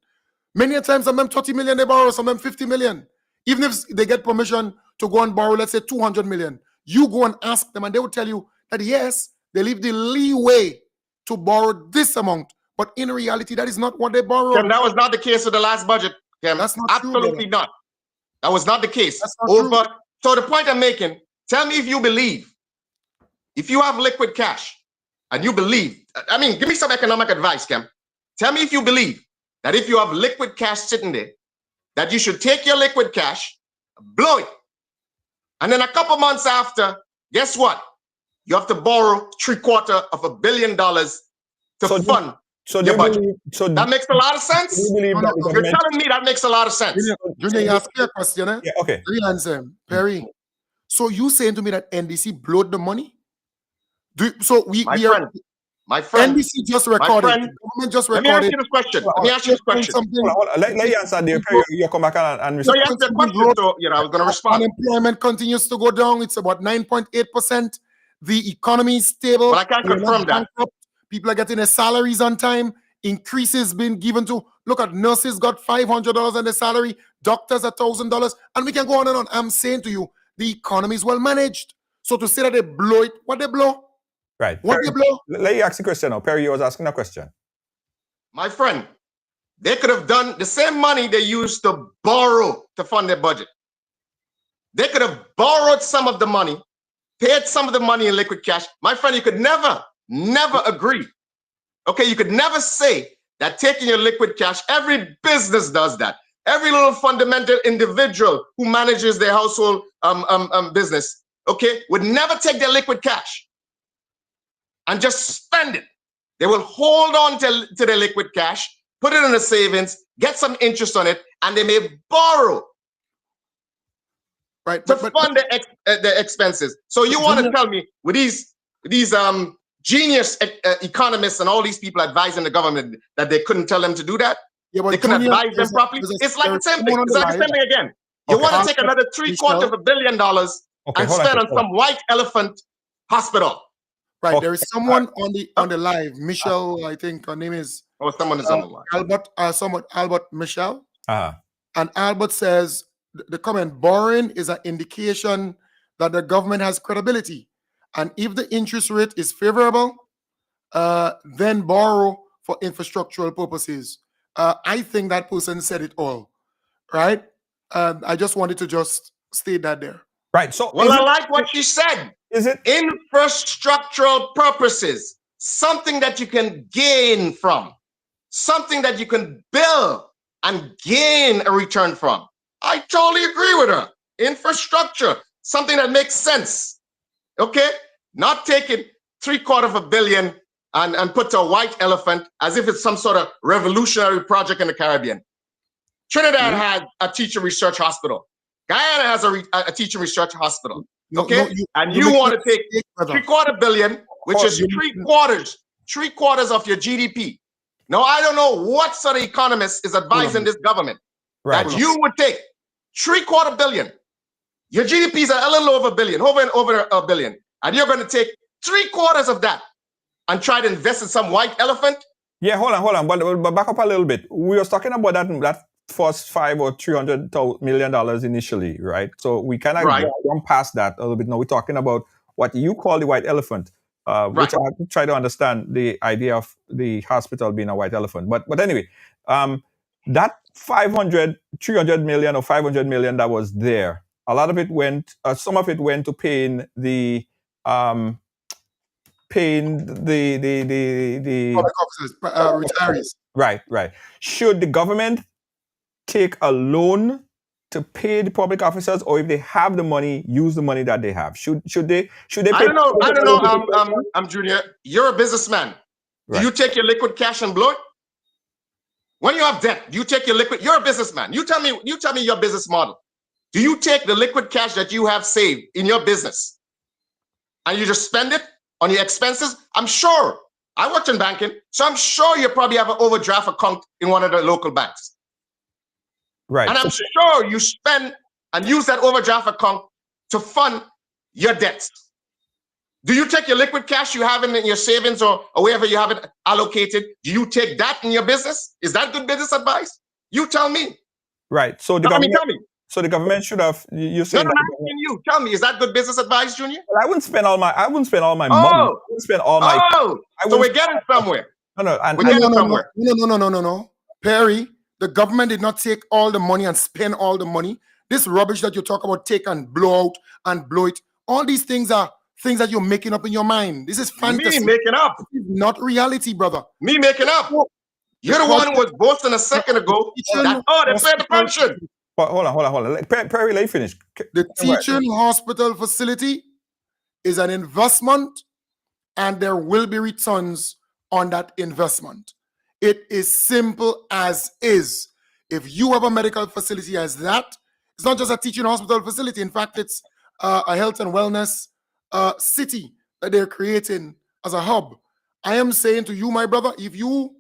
Many a times, some of them 30 million they borrow, some of them 50 million. Even if they get permission to go and borrow, let's say 200 million, you go and ask them and they will tell you that yes, they leave the leeway to borrow this amount. But in reality, that is not what they borrow. Kem, that was not the case with the last budget, Kem. That's not absolutely true, not. That was not the case. That's not true. So the point I'm making, tell me if you believe, if you have liquid cash and you believe, I mean, give me some economic advice, Kem. Tell me if you believe that if you have liquid cash sitting there, that you should take your liquid cash, blow it, and then a couple months after, guess what? You have to borrow $750 million to fund. So your budget. That makes a lot of sense. You're telling me that makes a lot of sense. Junior, you ask me a question, eh? Yeah, okay. Let me answer him. Perry, so you saying to me that NDC blowed the money? My friend, NDC just recorded. The government just recorded. Let me ask you this question. Let you answer there, Perry. You come back and respond. So you asked the question, so I was going to respond. Unemployment continues to go down. It's about 9.8%. The economy is stable. But I can't confirm that. People are getting their salaries on time. Increases been given to, look at nurses got $500 on their salary, doctors $1,000, and we can go on and on. I'm saying to you, the economy is well managed. So to say that they blow it, what they blow? Right. What Perry, they blow? Let you ask the question now. Perry, you was asking a question. My friend, they could have done the same money they used to borrow to fund their budget. They could have borrowed some of the money, paid some of the money in liquid cash. My friend, you could never agree. Okay, you could never say that taking your liquid cash, every business does that. Every little fundamental individual who manages their household business, okay, would never take their liquid cash and just spend it. They will hold on to their liquid cash, put it in a savings, get some interest on it, and they may borrow to fund the expenses. So you want to tell me with these genius economists and all these people advising the government that they couldn't tell them to do that? Yeah, but they couldn't advise them properly? It's like the same thing. It's like the same thing again. You want to take another $750 million and spend on some white elephant hospital. Right, okay. There is someone on the live, Michelle, I think her name is. Oh, someone is on the live. Albert Michelle. And Albert says the comment, borrowing is an indication that the government has credibility. And if the interest rate is favorable, then borrow for infrastructural purposes. I think that person said it all, right? I just wanted to just state that there. Right. So, well, I like what she said. Is it infrastructural purposes? Something that you can gain from, something that you can build and gain a return from. I totally agree with her. Infrastructure, something that makes sense. Okay, not taking $750 million and put a white elephant as if it's some sort of revolutionary project in the Caribbean. Trinidad had a teacher research hospital. Guyana has a teacher research hospital. Okay, you want to take $750 million, which is three quarters of your GDP. Now, I don't know what sort of economist is advising this government that you would take $750 million. Your GDP is a little over a billion, over a billion, and you're going to take 3/4 of that and try to invest in some white elephant. Yeah, hold on, but back up a little bit. We was talking about that first $500 or $300 million initially, right? So we kind of gone past that a little bit. Now we're talking about what you call the white elephant, which I have to try to understand the idea of the hospital being a white elephant. But anyway, that $300 million or $500 million that was there, a lot of it went, some of it went to paying the retirees. Right. Should the government take a loan to pay the public officers, or if they have the money, use the money that they have? Should they pay? I don't know. I'm Junior. You're a businessman. Right. Do you take your liquid cash and blow it? When you have debt, do you take your liquid? You're a businessman. You tell me your business model. Do you take the liquid cash that you have saved in your business and you just spend it on your expenses? I'm sure. I worked in banking, so I'm sure you probably have an overdraft account in one of the local banks. Right. And I'm sure you spend and use that overdraft account to fund your debts. Do you take your liquid cash you have in your savings or wherever you have it allocated? Do you take that in your business? Is that good business advice? You tell me. Right. So the Tell government. me. So the government should have. You say. No, I'm asking you. Tell me, is that good business advice, Junior? Well, I wouldn't spend all my money. I wouldn't spend all my. So we're getting somewhere. No. Perry, the government did not take all the money and spend all the money. This rubbish that you talk about, take and blow out and blow it. All these things are things that you're making up in your mind. This is fantasy. Me making up. This is not reality, brother. Me making up. You're the one who was boasting a second ago that, they paid the pension. But hold on. Perry, let me finish. The teaching hospital facility is an investment, and there will be returns on that investment. It is simple as is. If you have a medical facility as that, it's not just a teaching hospital facility. In fact, it's a health and wellness city that they're creating as a hub. I am saying to you, my brother, if you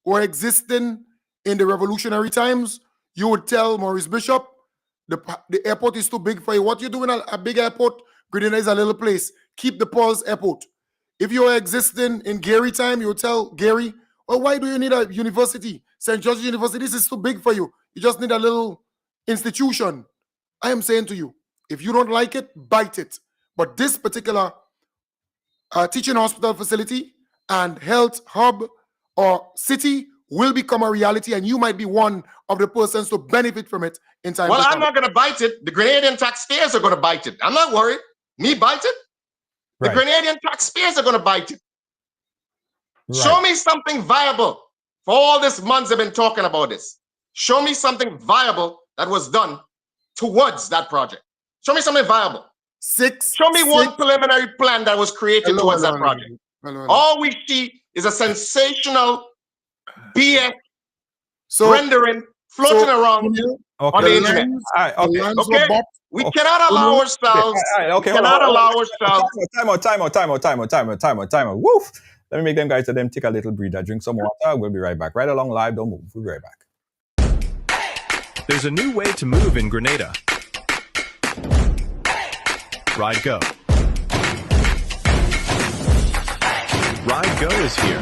were existing in the revolutionary times, you would tell Maurice Bishop, the airport is too big for you. What you do in a big airport? Grenada is a little place. Keep the Paul's airport. If you are existing in Gary time, you would tell Gary, well, why do you need a university? St. George's University, this is too big for you. You just need a little institution. I am saying to you, if you don't like it, bite it. But this particular teaching hospital facility and health hub or city will become a reality, and you might be one of the persons to benefit from it in time. Well, I'm not going to bite it. The Grenadian taxpayers are going to bite it. I'm not worried. Me bite it? The Grenadian taxpayers are going to bite it. Right. Show me something viable. For all these months I've been talking about this. Show me something viable that was done towards that project. Show me something viable. Show me one preliminary plan that was created towards that project. All we see is a sensational BS rendering floating around on the internet. Okay? We cannot allow ourselves. Time out. Woof. Let me make them guys take a little breather, drink some water. We'll be right back. Right along live, don't move. We'll be right back. There's a new way to move in Grenada. Ride Go. Ride Go is here.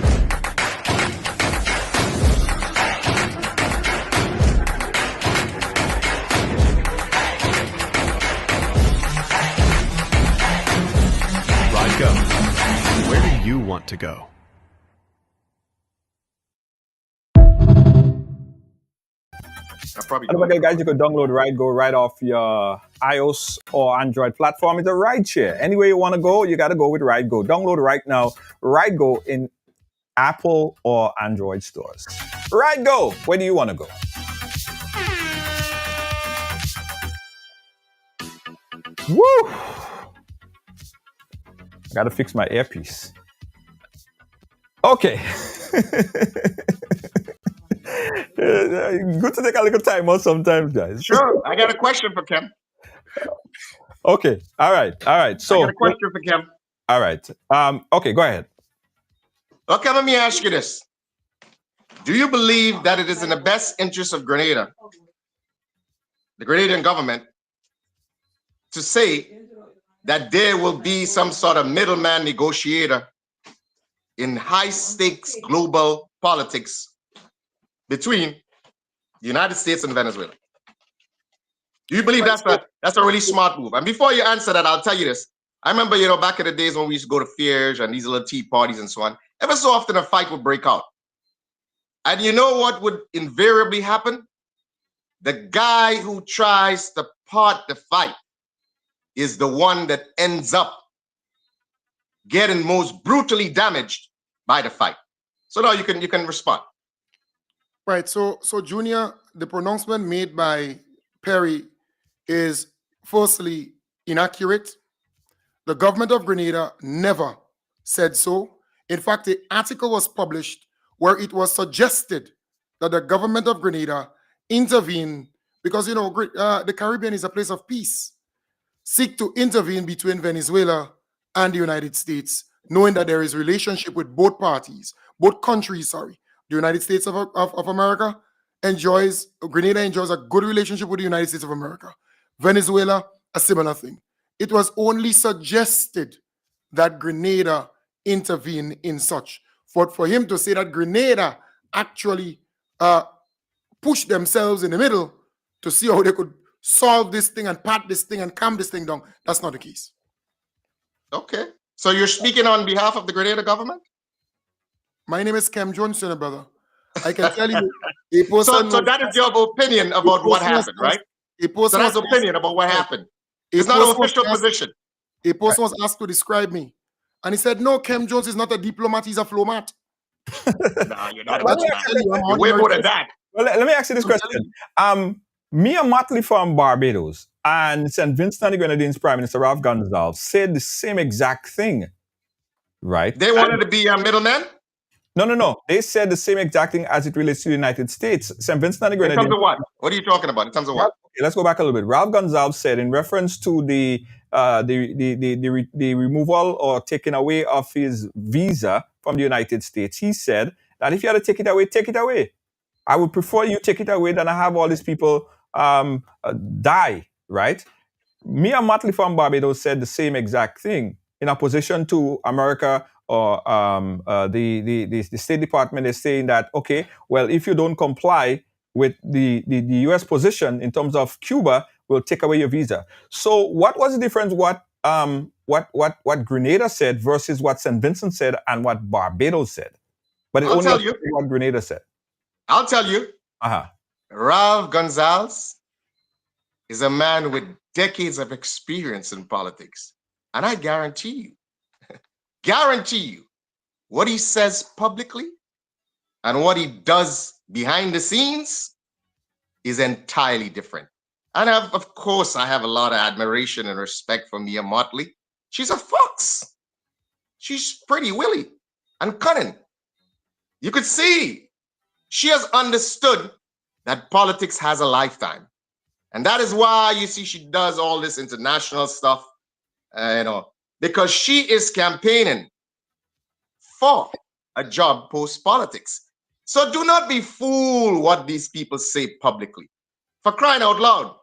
Ride Go. Where do you want to go? Okay, guys, you could download Ride Go right off your iOS or Android platform. It's a ride share. Anywhere you want to go, you got to go with Ride Go. Download right now Ride Go in Apple or Android stores. Ride Go. Where do you want to go? Woo! I got to fix my earpiece. Okay. Good to take a little time out sometimes, guys. Sure. I got a question for Kem. Okay. All right. So I got a question for Kem. All right. Okay, go ahead. Okay, let me ask you this. Do you believe that it is in the best interest of Grenada, the Grenadian government, to say that there will be some sort of middleman negotiator in high-stakes global politics between the United States and Venezuela? Do you believe that's a really smart move? And before you answer that, I'll tell you this. I remember, back in the days when we used to go to fairs and these little tea parties and so on, ever so often a fight would break out. And you know what would invariably happen? The guy who tries to part the fight is the one that ends up getting most brutally damaged by the fight. So now you can respond. Right. So Junior, the pronouncement made by Perry is firstly inaccurate. The government of Grenada never said so. In fact, the article was published where it was suggested that the government of Grenada intervene because, the Caribbean is a place of peace, seek to intervene between Venezuela and the United States, knowing that there is relationship with both countries. The United States of America Grenada enjoys a good relationship with the United States of America. Venezuela, a similar thing. It was only suggested that Grenada intervene in such. For him to say that Grenada actually pushed themselves in the middle to see how they could solve this thing and pat this thing and calm this thing down, that's not the case. Okay. So you're speaking on behalf of the Grenada government? My name is Kem Jones, brother. I can tell you a person. So that is your opinion about what happened, right? So that's opinion about what happened. It's not an official position. A person was asked to describe me. And he said, no, Kem Jones is not a diplomat, he's a flomat. No, you're not. You're way more than that. Well, let me ask you this question. Mia Mottley from Barbados and St. Vincent and the Grenadines Prime Minister Ralph Gonsalves said the same exact thing, right? They wanted to be a middleman? No. They said the same exact thing as it relates to the United States. St. Vincent and the Grenadines. In terms of what? What are you talking about? In terms of what? Okay, let's go back a little bit. Ralph Gonsalves said in reference to the removal or taking away of his visa from the United States, he said that if you had to take it away, take it away. I would prefer you take it away than I have all these people die, right? Mia Mottley from Barbados said the same exact thing in opposition to America or the State Department is saying that, okay, well, if you don't comply with the U.S. position in terms of Cuba, we'll take away your visa. So what was the difference what Grenada said versus what St. Vincent said and what Barbados said? But I'll tell you what Grenada said. I'll tell you. Ralph Gonsalves is a man with decades of experience in politics. And I guarantee you, what he says publicly and what he does behind the scenes is entirely different. And of course, I have a lot of admiration and respect for Mia Mottley. She's a fox. She's pretty willy and cunning. You could see she has understood that politics has a lifetime. And that is why you see she does all this international stuff, because she is campaigning for a job post-politics. So do not be fooled what these people say publicly. For crying out loud,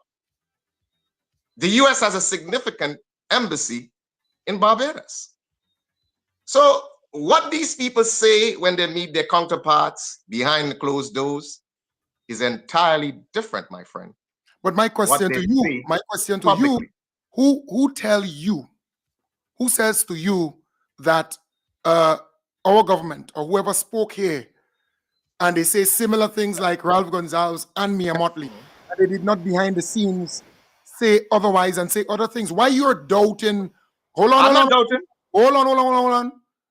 the U.S. has a significant embassy in Barbados. So what these people say when they meet their counterparts behind closed doors is entirely different, my friend. But my question to you, who tell you, who says to you that our government or whoever spoke here and they say similar things like Ralph Gonsalves and Mia Mottley, that they did not behind the scenes say otherwise and say other things? Why you're doubting? Hold on.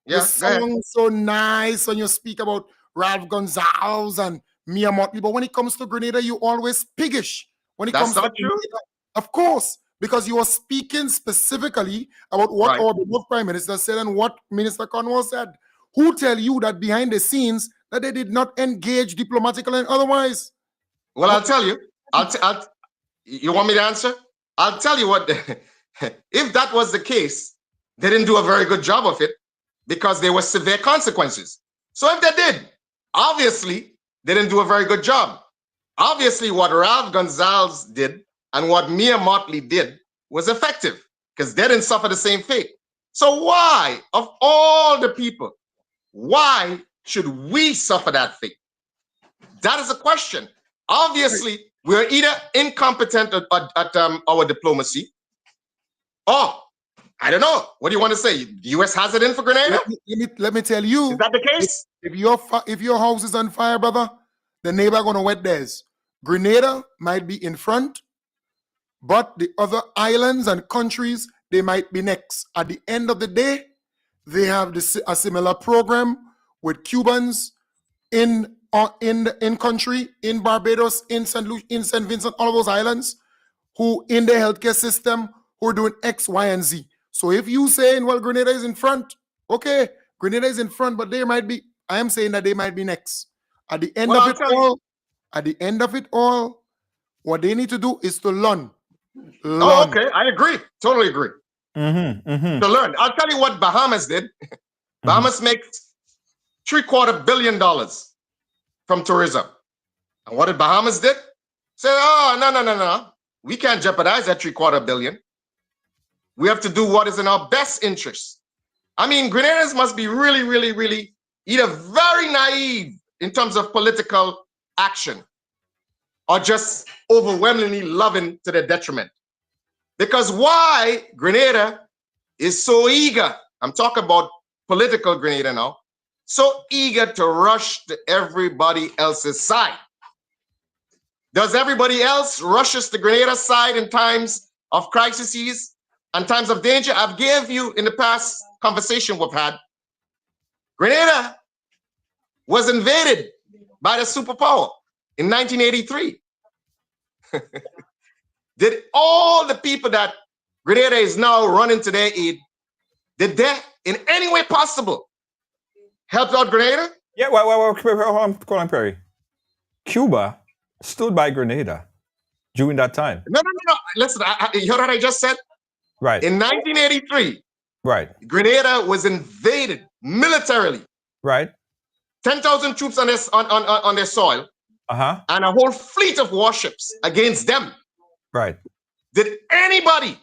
Yeah, you sound so nice when you speak about Ralph Gonsalves and Mia Mottley, but when it comes to Grenada, you always piggish. When it That's comes not to true. Grenada, of course, because you are speaking specifically about what our beloved Prime Minister said and what Minister Cornwall said. Who tell you that behind the scenes that they did not engage diplomatically and otherwise? Well, I'll tell you. You want me to answer? I'll tell you what. If that was the case, they didn't do a very good job of it because there were severe consequences. So if they did, obviously, they didn't do a very good job. Obviously, what Ralph Gonsalves did and what Mia Mottley did was effective because they didn't suffer the same fate. So why, of all the people, why should we suffer that fate? That is a question. Obviously, we're either incompetent at our diplomacy, or I don't know. What do you want to say? The U.S. has it in for Grenada? Let me tell you. Is that the case? If your house is on fire, brother, the neighbor gonna wet theirs. Grenada might be in front, but the other islands and countries, they might be next. At the end of the day, they have a similar program with Cubans in in country, in Barbados, in St. Vincent, all of those islands, who in the healthcare system who are doing X, Y, and Z. So if you saying, well, Grenada is in front, okay, Grenada is in front, but I am saying that they might be next. At the end of it all, what they need to do is to learn. Oh, okay, I agree, totally agree. Mm-hmm. To learn. I'll tell you what Bahamas did. Bahamas makes $750 million from tourism. And what did Bahamas did? Say, oh, no. We can't jeopardize that $750 million. We have to do what is in our best interest. I mean, Grenadians must be really, really, really either very naive in terms of political action or just overwhelmingly loving to their detriment. Because why Grenada is so eager, I'm talking about political Grenada now, so eager to rush to everybody else's side. Does everybody else rushes to Grenada's side in times of crises and times of danger? I've gave you in the past conversation we've had. Grenada was invaded by the superpower in 1983. Did all the people that Grenada is now running to their aid, did they in any way possible help out Grenada? Yeah, well, hold on, Perry. Cuba stood by Grenada during that time. No. Listen, you heard what I just said? Right. In 1983, Right. Grenada was invaded militarily. Right. 10,000 troops on their soil, and a whole fleet of warships against them. Right. Did anybody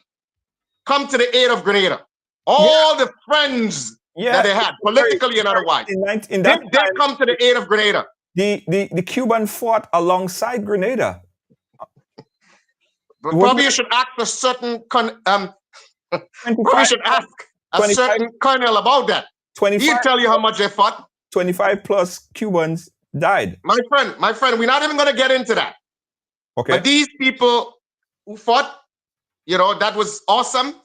come to the aid of Grenada? All the friends that they had, politically and otherwise, did they come to the aid of Grenada? The Cuban fought alongside Grenada. But probably you should ask a certain certain colonel about that. He'll tell you how much they fought. 25 plus Cubans died. My friend, we're not even going to get into that. Okay. But these people who fought, that was awesome.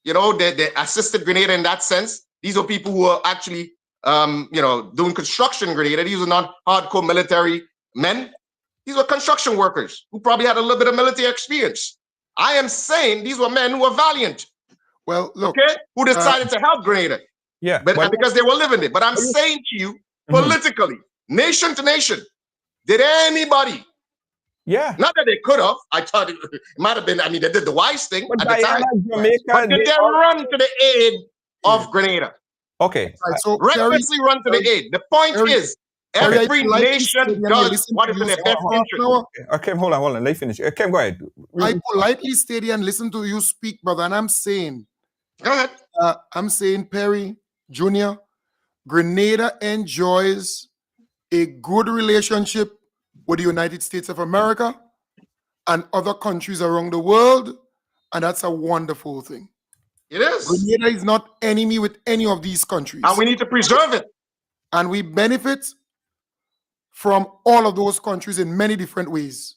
They assisted Grenada in that sense. These are people who were actually, doing construction in Grenada. These were not hardcore military men. These were construction workers who probably had a little bit of military experience. I am saying these were men who were valiant. Well, look. Okay? Who decided to help Grenada. Yeah. But because they were living it. But I'm saying to you, politically, nation to nation, did anybody? Yeah. Not that they could have. I thought it might have been, they did the wise thing at the time. Jamaica, but did they run to the aid of Grenada? Okay. Right, so recklessly run to the aid. The point is, every nation does what is in their best interest. Okay, hold on. Let me finish. Kem, go ahead. I politely stay there and listen to you speak, brother, and I'm saying, go ahead. Perry Jr., Grenada enjoys a good relationship with the United States of America and other countries around the world, and that's a wonderful thing. It is. Grenada is not enemy with any of these countries. And we need to preserve it. And we benefit from all of those countries in many different ways.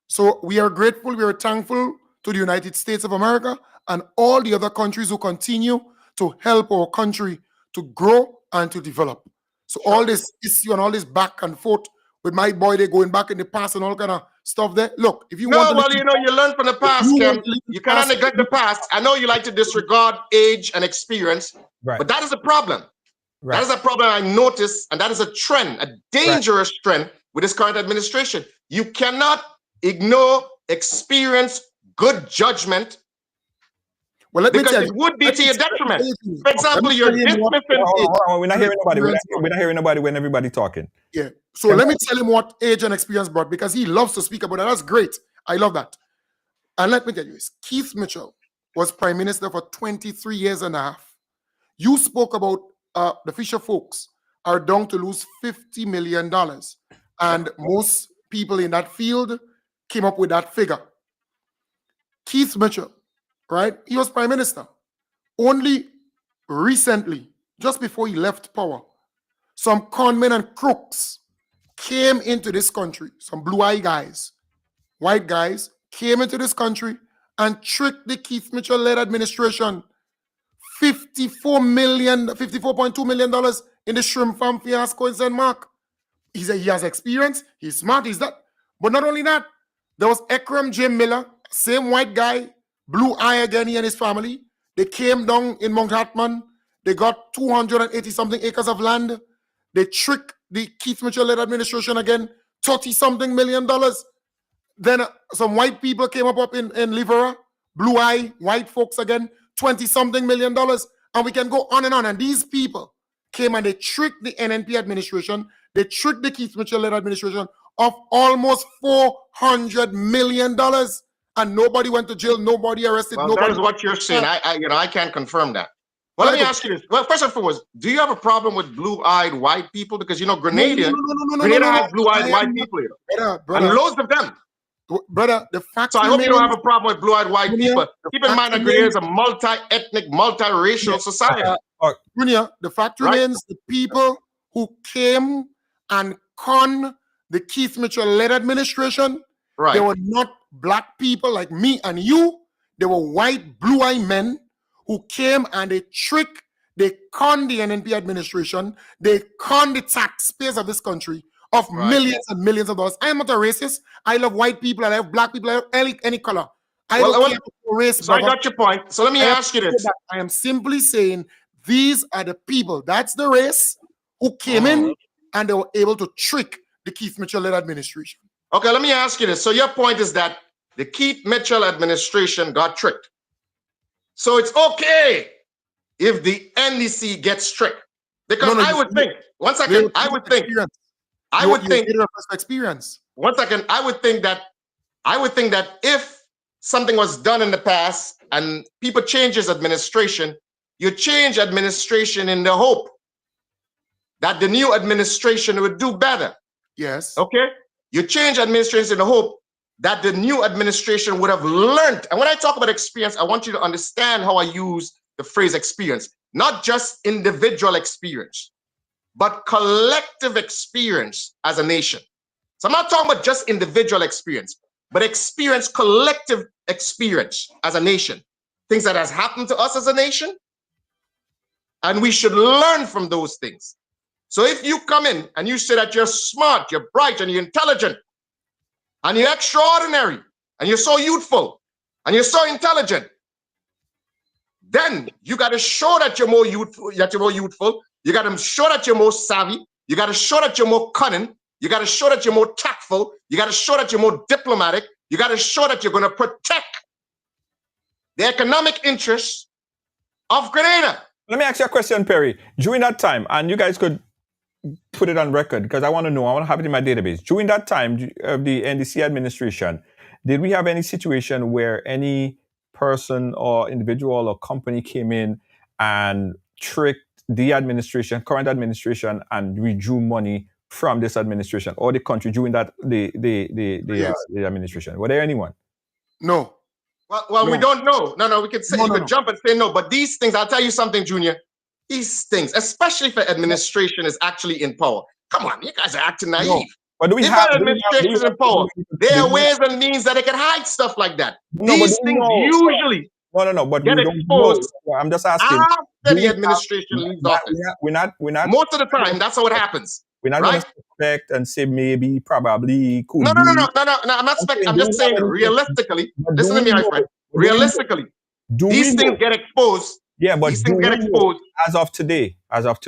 So we are grateful, we are thankful to the United States of America and all the other countries who continue to help our country to grow and to develop. So all this issue and all this back and forth with my boy, they're going back in the past and all kind of stuff there. Look, if you want to... you learn from the past, Kem. You cannot neglect the past. I know you like to disregard age and experience, but that is a problem. Right. That is a problem I notice, and that is a trend, a dangerous trend with this current administration. You cannot ignore experience, good judgment, well, because it would be to your detriment. For example, you're dismissing... We're not hearing nobody. We're not hearing nobody when everybody's talking. Yeah. So let me tell him what age and experience brought, because he loves to speak about that. That's great. I love that. And let me tell you, Keith Mitchell was prime minister for 23 years and a half. You spoke about the Fisher folks are down to lose $50 million. And most people in that field came up with that figure. Keith Mitchell, right? He was prime minister. Only recently, just before he left power, some conmen and crooks came into this country, some blue-eyed guys, white guys, came into this country and tricked the Keith Mitchell-led administration $54.2 million in the shrimp farm fiasco in St. Mark. he has experience, he's smart, he's that. But not only that, there was Ekram Jim Miller, same white guy, blue eye again, he and his family. They came down in Mount Hartman. They got 280 something acres of land. They tricked the Keith Mitchell-led administration again, 30 something $1 million. Then some white people came up in Livera, blue eye, white folks again, 20 something $1 million. And we can go on and on. And these people came and they tricked the NNP administration. They tricked the Keith Mitchell-led administration of almost $400 million. And nobody went to jail, nobody arrested. Well, nobody. that is what you're saying. I can't confirm that. Well, let me ask you this. Well, first and foremost, do you have a problem with blue-eyed white people? Because, you know, Grenada has blue-eyed white people here. Brother, and loads of them. Brother, the fact So I hope you don't have a problem with blue-eyed white people. Keep in mind that Grenada is a multi-ethnic, multi-racial society. Junior, the fact remains the people who came and conned the Keith Mitchell-led administration, they were not black people like me and you. They were white, blue-eyed men who came and they conned the NNP administration, they conned the taxpayers of this country of millions and millions of dollars. I am not a racist. I love white people. I love black people. I love any color. I don't care about race. So I got your point. So let me ask you this. I am simply saying these are the people. That's the race who came in and they were able to trick the Keith Mitchell-led administration. Okay, let me ask you this. So your point is that the Keith Mitchell administration got tricked. So it's okay if the NDC gets tricked. Because I would think, one second, I would think that if something was done in the past and people changes administration, you change administration in the hope that the new administration would do better. Yes. Okay? You change administration in the hope that the new administration would have learned. And when I talk about experience, I want you to understand how I use the phrase experience. Not just individual experience, but collective experience as a nation. So I'm not talking about just individual experience, but experience, collective experience as a nation. Things that has happened to us as a nation, and we should learn from those things. So if you come in and you say that you're smart, you're bright, and you're intelligent, and you're extraordinary, and you're so youthful, and you're so intelligent, then you got to show that you're more youthful, You got to show that you're more savvy. You got to show that you're more cunning. You got to show that you're more tactful. You got to show that you're more diplomatic. You got to show that you're going to protect the economic interests of Grenada. Let me ask you a question, Perry. During that time, and you guys could put it on record because I want to know, I want to have it in my database. During that time of the NDC administration, did we have any situation where any person or individual or company came in and tricked the administration, current administration, and withdrew money from this administration or the country during that the administration? Were there anyone? No. Well, we don't know. No, we could say you could jump and say no, but these things, I'll tell you something, Junior. These things, especially if administration is actually in power. Come on, you guys are acting naive. No. But do we if have administration is in power, there are ways and means that they can hide stuff like that. These things usually but get exposed. I'm just asking. After the administration leaves office. We're not. Most of the time, that's how it happens. We're not going to suspect and say maybe, probably, could. No. I'm not speculating. I'm just saying realistically. Listen to me, my friend. Realistically, these things get exposed. Yeah, but these things get exposed. As of today, as of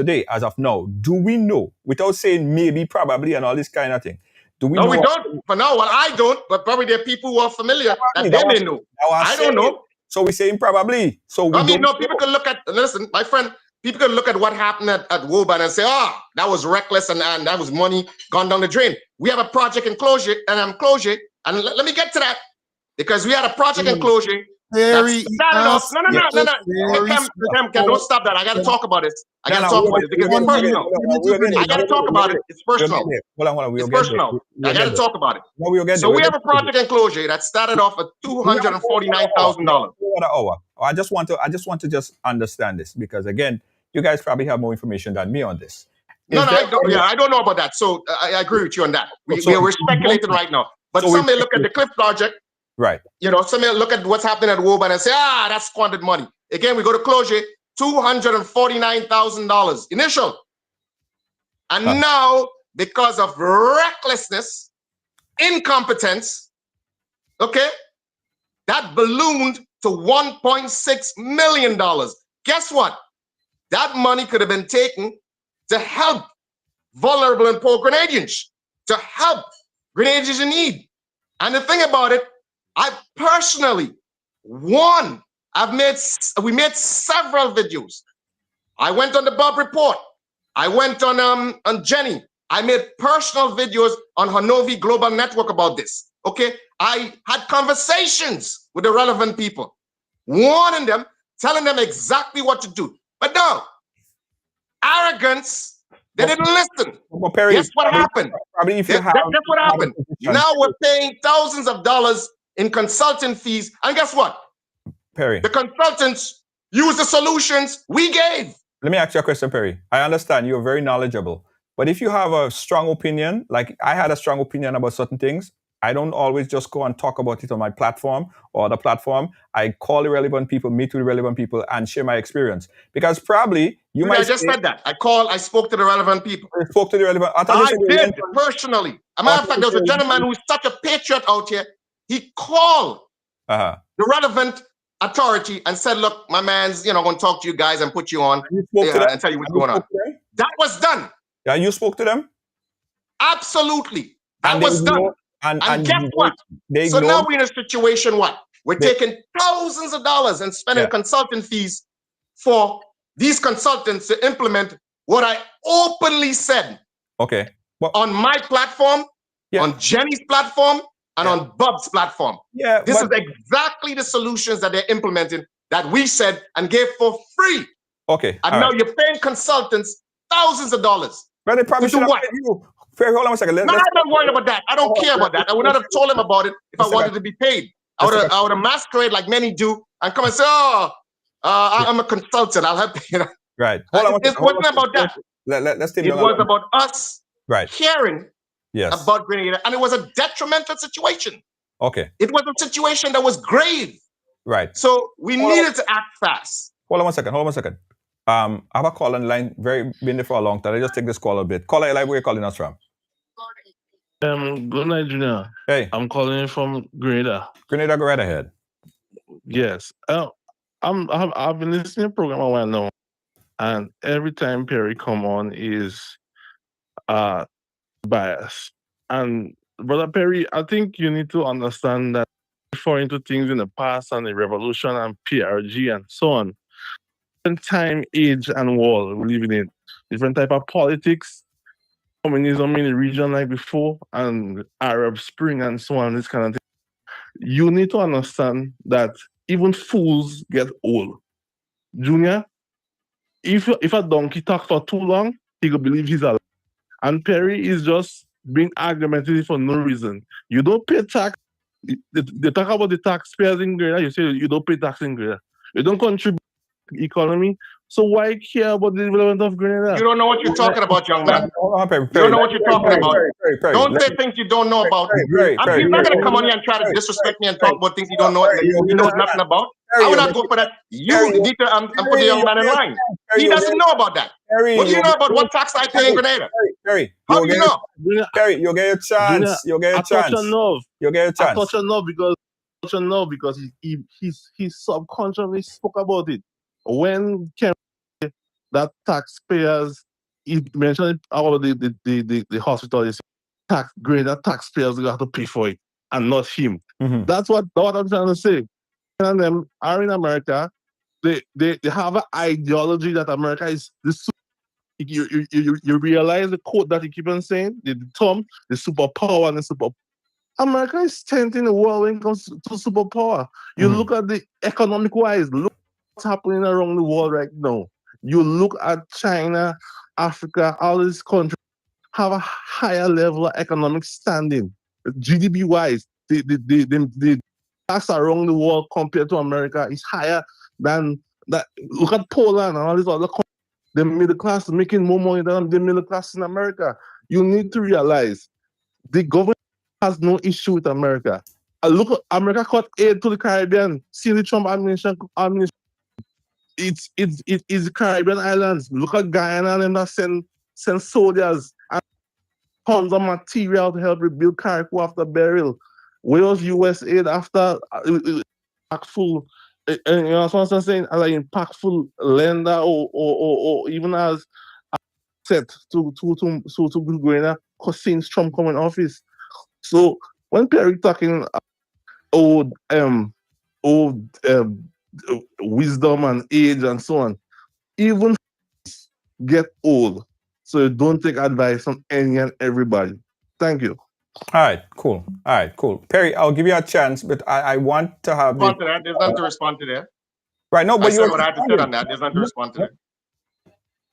now, do we know, without saying maybe, probably, and all this kind of thing? Do we know? No, we don't. For now, well, I don't, but probably there are people who are familiar that they may know. I don't know. So we're saying probably. So people can look at, listen, my friend, people can look at what happened at Woburn and say, that was reckless and that was money gone down the drain. We have a project in closure, and let me get to that, because we had a project in closure. No. Kem, don't stop that. I got to talk about this. Because it's personal. I got to talk about it. It's personal. Hold on. It's personal. I got to talk about it. So we have a project in closure that started off at $249,000. I just want to understand this, because again, you guys probably have more information than me on this. I don't know about that. So I agree with you on that. We're speculating right now. But some may look at the Cliff project. Right. Some may look at what's happening at Woburn and say, that's squandered money. Again, we go to closure, $249,000 initial. And now because of recklessness, incompetence, okay, that ballooned to $1.6 million. Guess what? That money could have been taken to help vulnerable and poor Grenadians, to help Grenadians in need. And the thing about it, I personally, we made several videos. I went on the Bob Report. I went on Jenny. I made personal videos on Hanovi Global Network about this. Okay, I had conversations with the relevant people, warning them, telling them exactly what to do. But no, arrogance. They didn't listen. Well, Perry, Guess what happened? Probably if you have, Guess what happened? Now we're paying thousands of dollars in consulting fees, and guess what? Perry, The consultants use the solutions we gave. let me ask you a question, Perry. I understand you're very knowledgeable, but if you have a strong opinion, like I had a strong opinion about certain things, I don't always just go and talk about it on my platform or the platform. I call the relevant people, meet with the relevant people, and share my experience. Because probably you might. I just said that. I spoke to the relevant people. I spoke to the relevant. I did personally. As a matter of fact, there was a gentleman who's such a patriot out here. He called the relevant authority and said, "Look, my man's, going to talk to you guys and put you on and tell you what's going on." That was done. Yeah, you spoke to them? Absolutely. That was done. And guess what? So now we're in a situation what? We're taking thousands of dollars and spending consulting fees for these consultants to implement what I openly said. Okay. On my platform, on Jenny's platform, and on Bob's platform. Yeah. This is exactly the solutions that they're implementing that we said and gave for free. Okay. And now you're paying consultants thousands of dollars. But they probably should have paid you. Hold on a second. I'm not worried about that. I don't care about that. I would not have told him about it if I wanted to be paid. I would have masquerade like many do and come and say, I'm a consultant. I'll help you. Right. It wasn't about that. It was about us caring Yes. about Grenada, and it was a detrimental situation. Okay. It was a situation that was grave. Right. So we needed to act fast. Hold on one second. I have a call on the line, been there for a long time. I just take this call a bit. Caller, where are you calling us from? Good night, Junior. Hey. I'm calling from Grenada. Grenada, go right ahead. Yes. I've been listening to the program a while now, and every time Perry come on is bias. And Brother Perry, I think you need to understand that referring to things in the past and the revolution and PRG and so on, different time, age, and world we're living in, different type of politics, communism in the region like before, and Arab Spring and so on, this kind of thing. You need to understand that even fools get old. Junior, if a donkey talks for too long, he could believe he's alive. And Perry is just being argumentative for no reason. You don't pay tax. They talk about the taxpayers in Grenada. You say you don't pay tax in Grenada. You don't contribute to the economy. So why care about the development of Grenada? You don't know what you're talking about, young man. Perry, you don't know what you're talking about. Perry, don't say things you don't know about. He's not going to come on here and try to disrespect me and talk about things you don't know, he knows nothing about. I will not go for that. You need to put the young man in line. He doesn't know about that. What do you know about what tax I pay in Grenada? How do you know? Perry, you'll get a chance. You'll get a chance. You'll get a chance. I touch a nerve because he subconsciously spoke about it. When Kem that taxpayers, he mentioned about the hospital is Grenada taxpayers have to pay for it and not him. Mm-hmm. That's what I'm trying to say. And them are in America. They have an ideology that America is this. You realize the quote that he keep on saying, the term, the superpower and the super. America is 10th in the world when it comes to superpower. You look at the economic wise, look what's happening around the world right now. You look at China, Africa, all these countries have a higher level of economic standing, GDP wise. The tax around the world compared to America is higher than that. Look at Poland and all these other countries. The middle class making more money than the middle class in America. You need to realize the government has no issue with America. Look at America cut aid to the Caribbean. See the Trump administration. It's the Caribbean islands. Look at Guyana and that send soldiers. And tons of material to help rebuild Carriacou after burial. Where was US aid after impactful? You know what I'm saying? As an impactful lender or even as set to Grenada since Trump come in office. So when Perry talking old wisdom and age and so on, even get old. So you don't take advice from any and everybody. Thank you. All right, cool. All right, cool. Perry, I'll give you a chance, but I want to have Respond to that. There's nothing to respond to there. Right, no, but I you said were what I had to say on that. There's nothing to respond to there.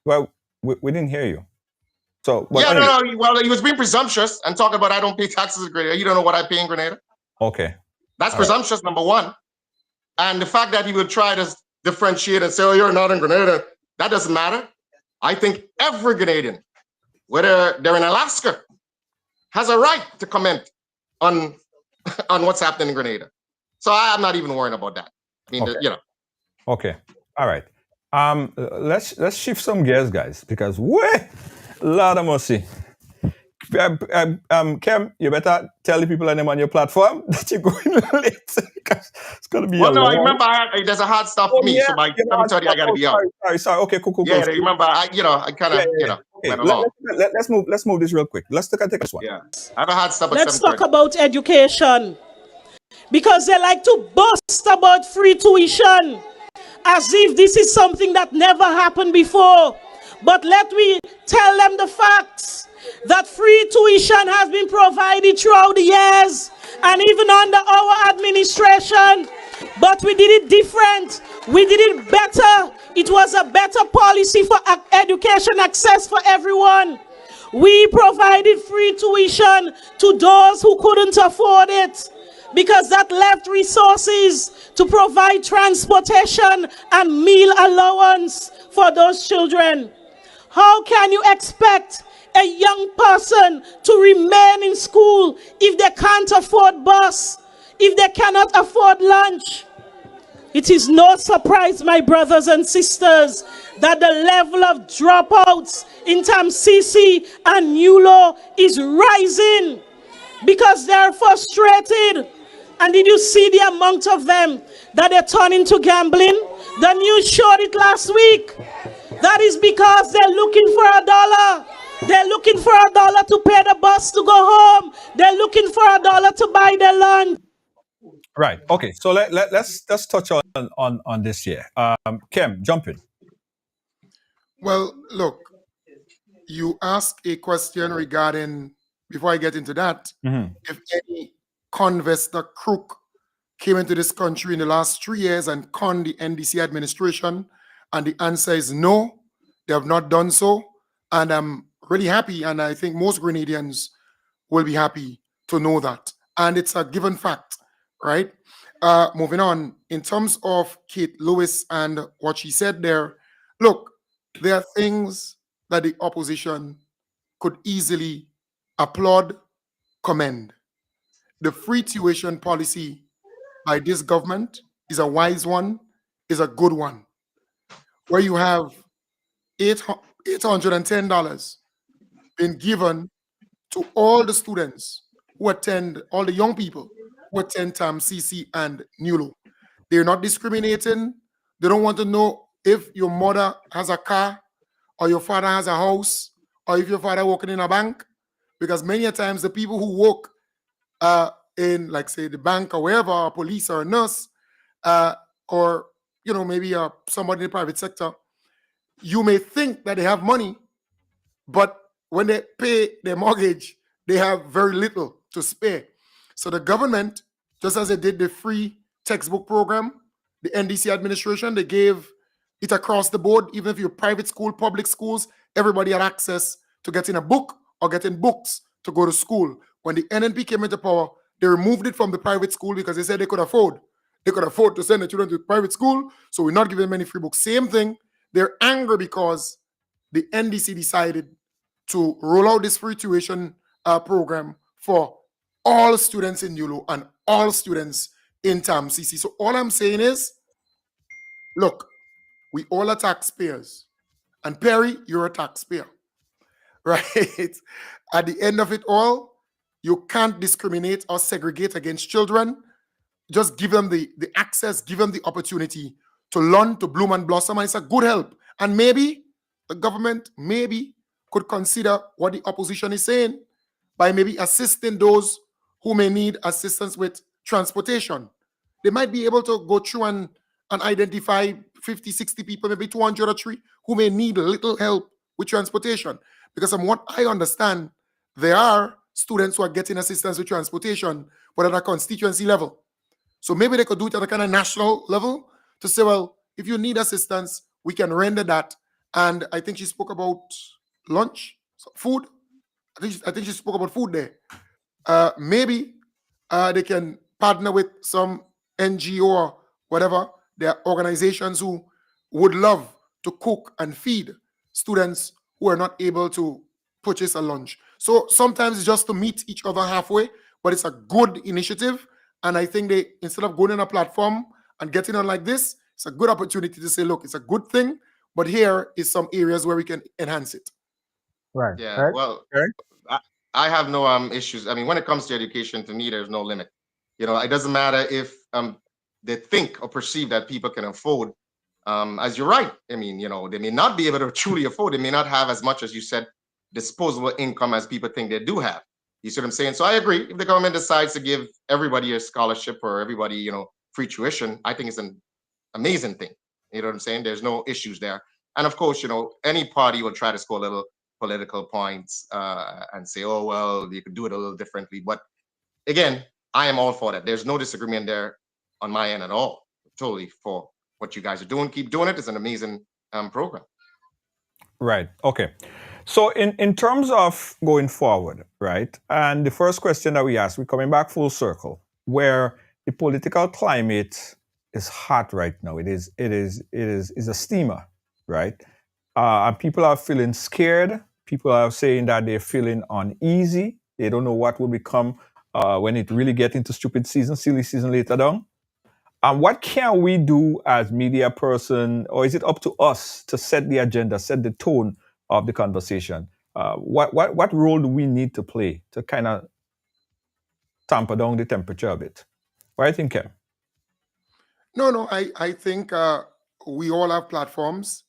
Well, we didn't hear you. So, but Yeah, anyway. no. Well, he was being presumptuous and talking about I don't pay taxes in Grenada. You don't know what I pay in Grenada. Okay. That's presumptuous, number one. And the fact that he would try to differentiate and say, oh, you're not in Grenada, that doesn't matter. I think every Grenadian, whether they're in Alaska, has a right to comment on what's happening in Grenada. So I'm not even worrying about that. I mean, Okay. you know. Okay. All right. Let's shift some gears, guys, because Lord of mercy. Kem, you better tell the people and them on your platform that you're going late because it's going to be a Well, no, I long... remember there's a hard stop for me, so by 7:30 I got to be out. Sorry. Okay, cool. Yeah, remember, I kind of, went along. Let's move this real quick. Let's take this one. Yeah, I have a hard stop at 7:30. Let's talk about education, because they like to boast about free tuition as if this is something that never happened before. But let me tell them the facts, that free tuition has been provided throughout the years and even under our administration. But we did it different. We did it better. It was a better policy for education access for everyone. We provided free tuition to those who couldn't afford it, because that left resources to provide transportation and meal allowance for those children. How can you expect a young person to remain in school if they can't afford bus, if they cannot afford lunch? It is no surprise, my brothers and sisters, that the level of dropouts in TAMCC and NULO is rising because they're frustrated. And did you see the amount of them that they're turning to gambling? The news showed it last week. That is because they're looking for $1. They're looking for $1 to pay the bus to go home. They're looking for $1 to buy their lunch. Right. Okay. So let's touch on this here. Kem, jump in. Well, look, you ask a question regarding, before I get into that, if any convestor crook came into this country in the last 3 years and conned the NDC administration, and the answer is no, they have not done so. And I'm really happy, and I think most Grenadians will be happy to know that. And it's a given fact, right? Moving on, in terms of Kate Lewis and what she said there, look, there are things that the opposition could easily applaud, commend. The free tuition policy by this government is a wise one, is a good one, where you have $810 being given to all the students who attend, all the young people who attend TAMCC and NULO. They're not discriminating. They don't want to know if your mother has a car or your father has a house or if your father working in a bank, because many a times the people who work in, like, say, the bank or wherever, or police or a nurse, or, maybe somebody in the private sector, you may think that they have money, but when they pay their mortgage, they have very little to spare. So the government, just as they did the free textbook program, the NDC administration, they gave it across the board. Even if you're private school, public schools, everybody had access to getting a book or getting books to go to school. When the NNP came into power, they removed it from the private school because they said they could afford. They could afford to send their children to private school, so we're not giving them any free books. Same thing. They're angry because the NDC decided to roll out this free tuition program for all students in NULO and all students in TAMCC. So all I'm saying is, look, we all are taxpayers. And Perry, you're a taxpayer. right? At the end of it all, you can't discriminate or segregate against children. Just give them the access, give them the opportunity to learn, to bloom and blossom, and it's a good help. And maybe the government maybe could consider what the opposition is saying by maybe assisting those who may need assistance with transportation. They might be able to go through and identify 50, 60 people, maybe 200 or 3 who may need a little help with transportation. Because from what I understand, there are students who are getting assistance with transportation, but at a constituency level. So maybe they could do it at a kind of national level to say, well, if you need assistance, we can render that. And I think she spoke about lunch, food. I think she spoke about food there. Maybe they can partner with some NGO or whatever. There are organizations who would love to cook and feed students who are not able to purchase a lunch. So sometimes it's just to meet each other halfway, but it's a good initiative. And I think they, instead of going on a platform and getting on like this, it's a good opportunity to say, look, it's a good thing, but here is some areas where we can enhance it. Right. Yeah, Right. well, Right. I have no issues. I mean, when it comes to education, to me, there's no limit. It doesn't matter if they think or perceive that people can afford. As you're right, I mean, they may not be able to truly afford. They may not have as much, as you said, disposable income as people think they do have. You see what I'm saying? So I agree. If the government decides to give everybody a scholarship or everybody, free tuition, I think it's an amazing thing. You know what I'm saying? There's no issues there. And of course, any party will try to score little political points and say, oh, well, you could do it a little differently. But again, I am all for that. There's no disagreement there on my end at all. Totally for what you guys are doing. Keep doing it. It's an amazing program. Right. Okay. So in terms of going forward, right? And the first question that we asked, we're coming back full circle, where the political climate is hot right now. It is a steamer, right? And people are feeling scared. People are saying that they're feeling uneasy. They don't know what will become when it really gets into stupid season, silly season later down. What can we do as media person, or is it up to us to set the agenda, set the tone of the conversation? What role do we need to play to kind of tamper down the temperature a bit? What do you think, Kem? No, I think we all have platforms,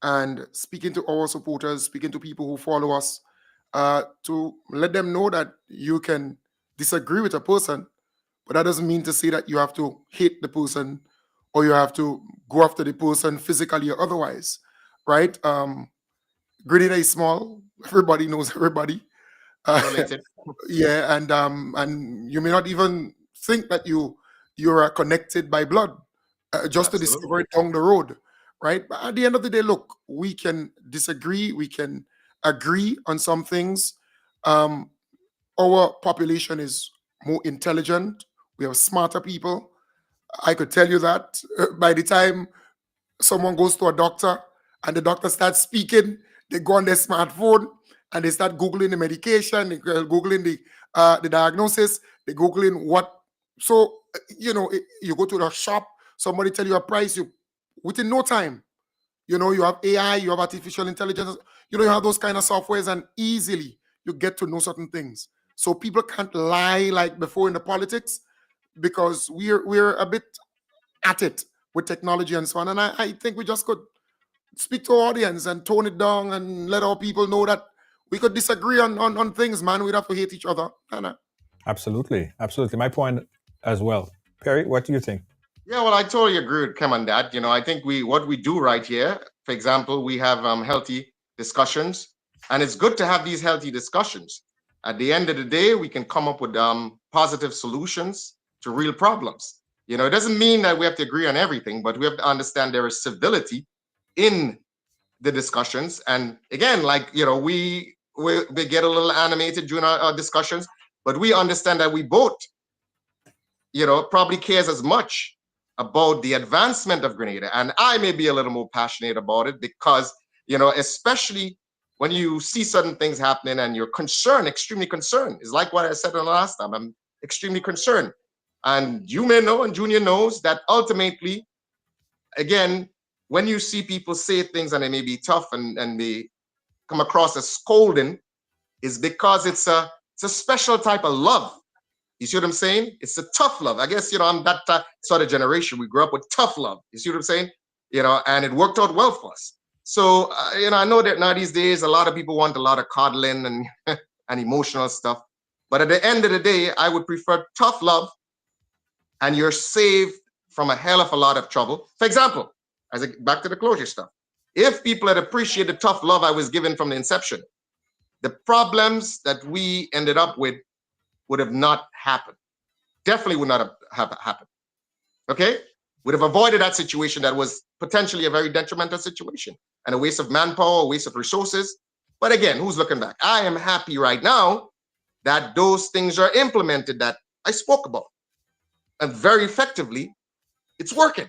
and speaking to our supporters, speaking to people who follow us, to let them know that you can disagree with a person, but that doesn't mean to say that you have to hate the person or you have to go after the person physically or otherwise, right? Grenada is small. Everybody knows everybody. Related. Yeah, and you may not even think that you're connected by blood, just to Absolutely. discover it down the road, right? But at the end of the day, look, we can disagree, we can agree on some things. Our population is more intelligent. We have smarter people. I could tell you that by the time someone goes to a doctor and the doctor starts speaking, they go on their smartphone and they start Googling the medication, they go Googling the diagnosis, they Googling what. So, you go to the shop, somebody tell you a price, you within no time, you have AI, you have artificial intelligence, you have those kind of softwares, and easily you get to know certain things. So people can't lie like before in the politics, because we're a bit at it with technology and so on. And I think we just could speak to our audience and tone it down and let our people know that we could disagree on things, man. We'd have to hate each other. Absolutely. My point as well. Perry, what do you think? Yeah, well, I totally agree with Kem on that. I think what we do right here, for example, we have healthy discussions, and it's good to have these healthy discussions. At the end of the day, we can come up with positive solutions to real problems. It doesn't mean that we have to agree on everything, but we have to understand there is civility in the discussions. And again, like, we get a little animated during our discussions, but we understand that we both, probably cares as much about the advancement of Grenada. And I may be a little more passionate about it because, especially when you see certain things happening and you're concerned, extremely concerned. It's like what I said the last time. I'm extremely concerned. And you may know, and Junior knows, that ultimately, again, when you see people say things and they may be tough and they come across as scolding is because it's a special type of love. You see what I'm saying? It's a tough love. I guess, I'm that sort of generation. We grew up with tough love. You see what I'm saying? And it worked out well for us. So, I know that now these days, a lot of people want a lot of coddling and, and emotional stuff. But at the end of the day, I would prefer tough love, and you're saved from a hell of a lot of trouble. For example, back to the closure stuff. If people had appreciated the tough love I was given from the inception, the problems that we ended up with would have not happened. Definitely would not have happened. Okay? Would have avoided that situation that was potentially a very detrimental situation and a waste of manpower, a waste of resources. But again, who's looking back? I am happy right now that those things are implemented that I spoke about. And very effectively, it's working.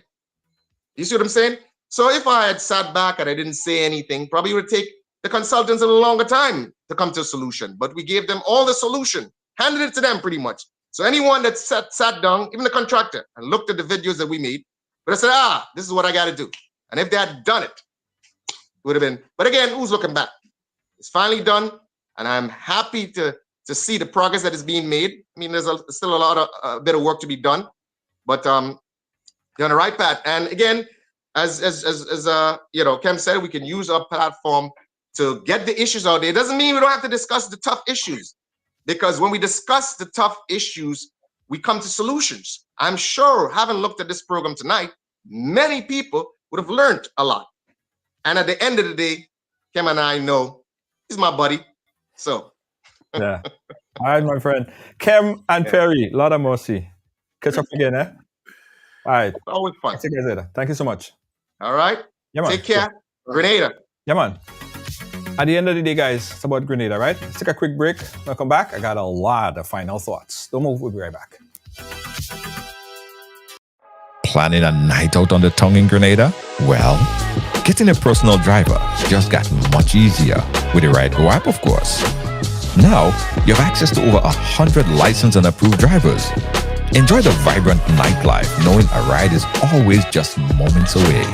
You see what I'm saying? So if I had sat back and I didn't say anything, probably would take the consultants a little longer time to come to a solution. But we gave them all the solution, handed it to them pretty much. So anyone that sat down, even the contractor, and looked at the videos that we made, but I said, this is what I got to do. And if they had done it, it would have been. But again, who's looking back? It's finally done, and I'm happy to see the progress that is being made. I mean, there's still a lot of bit of work to be done, but you're on the right path. And again, as Kem said, we can use our platform to get the issues out there. It doesn't mean we don't have to discuss the tough issues, because when we discuss the tough issues, we come to solutions. I'm sure, having looked at this program tonight, many people would have learned a lot. And at the end of the day, Kem and I know he's my buddy. So. Yeah. All right, my friend. Kem and Perry, Lord of mercy. Catch up again, eh? All right. Always fun. See you guys later. Thank you so much. All right. Yeah, man. Take care. Grenada. Yeah, man. At the end of the day, guys, it's about Grenada, right? Let's take a quick break. When I come back, I got a lot of final thoughts. Don't move. We'll be right back. Planning a night out on the tongue in Grenada? Well, getting a personal driver just got much easier with the RideGo app, of course. Now, you have access to over 100 licensed and approved drivers. Enjoy the vibrant nightlife knowing a ride is always just moments away.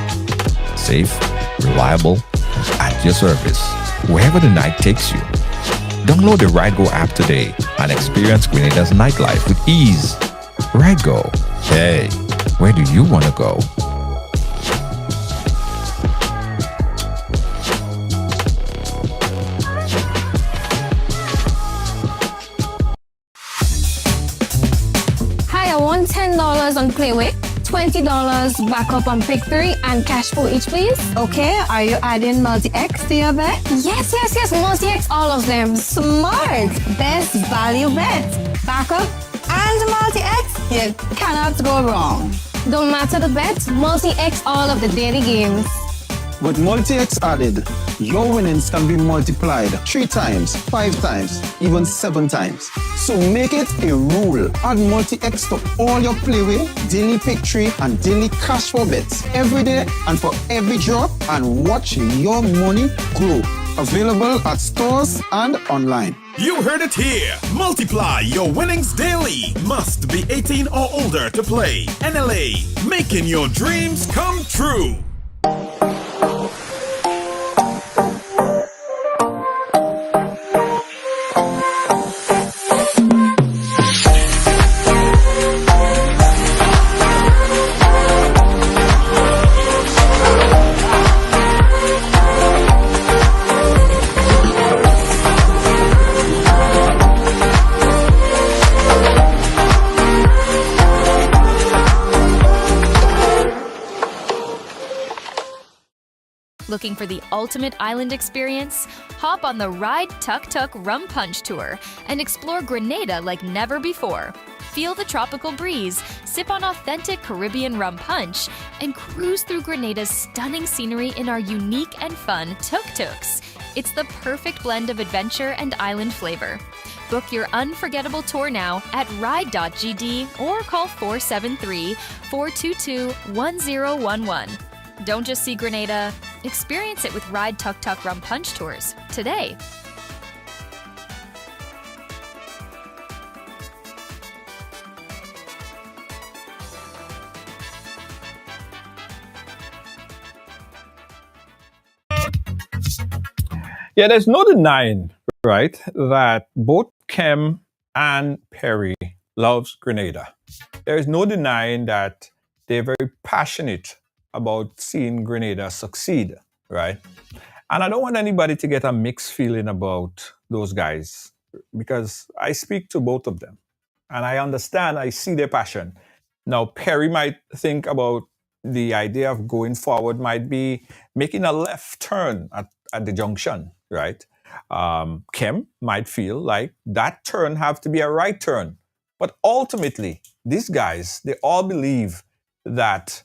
Safe, reliable, and at your service, wherever the night takes you. Download the RideGo app today and experience Grenada's nightlife with ease. RideGo. Hey, where do you want to go? Hi, I want $10 on Playway, $20 backup on Pick 3, and cash for each, please. Okay, are you adding multi-X to your bet? Yes, multi-X, all of them. Smart. Best value bet. Backup and multi-X, you cannot go wrong. Don't matter the bet, multi-X all of the daily games. With multi-X added, your winnings can be multiplied 3 times, 5 times, even 7 times. So make it a rule. Add multi-X to all your Playway, daily Pick 3, and daily cash for bets every day and for every drop, and watch your money grow. Available at stores and online. You heard it here. Multiply your winnings daily. Must be 18 or older to play. NLA, making your dreams come true. Looking for the ultimate island experience? Hop on the Ride Tuk Tuk Rum Punch Tour and explore Grenada like never before. Feel the tropical breeze, sip on authentic Caribbean rum punch, and cruise through Grenada's stunning scenery in our unique and fun tuk-tuks. It's the perfect blend of adventure and island flavor. Book your unforgettable tour now at ride.gd or call 473-422-1011. Don't just see Grenada, experience it with Ride Tuk Tuk Rum Punch Tours today. Yeah, there's no denying, right, that both Kem and Perry loves Grenada. There is no denying that they're very passionate about seeing Grenada succeed, right? And I don't want anybody to get a mixed feeling about those guys because I speak to both of them and I understand, I see their passion. Now, Perry might think about the idea of going forward, might be making a left turn at the junction, right? Kem might feel like that turn have to be a right turn. But ultimately, these guys, they all believe that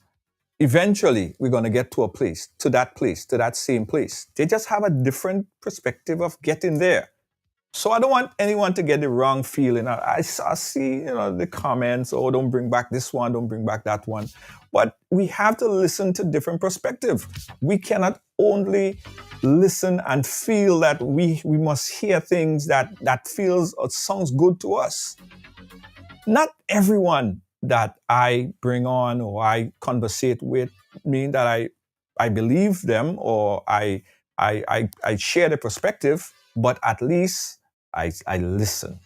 eventually we're going to get to a place, to that same place. They just have a different perspective of getting there. So I don't want anyone to get the wrong feeling. I see, the comments, oh, don't bring back this one, don't bring back that one. But we have to listen to different perspectives. We cannot only listen and feel that we must hear things that feels or sounds good to us. Not everyone that I bring on or I conversate with mean that I believe them or I share the perspective, but at least I listen.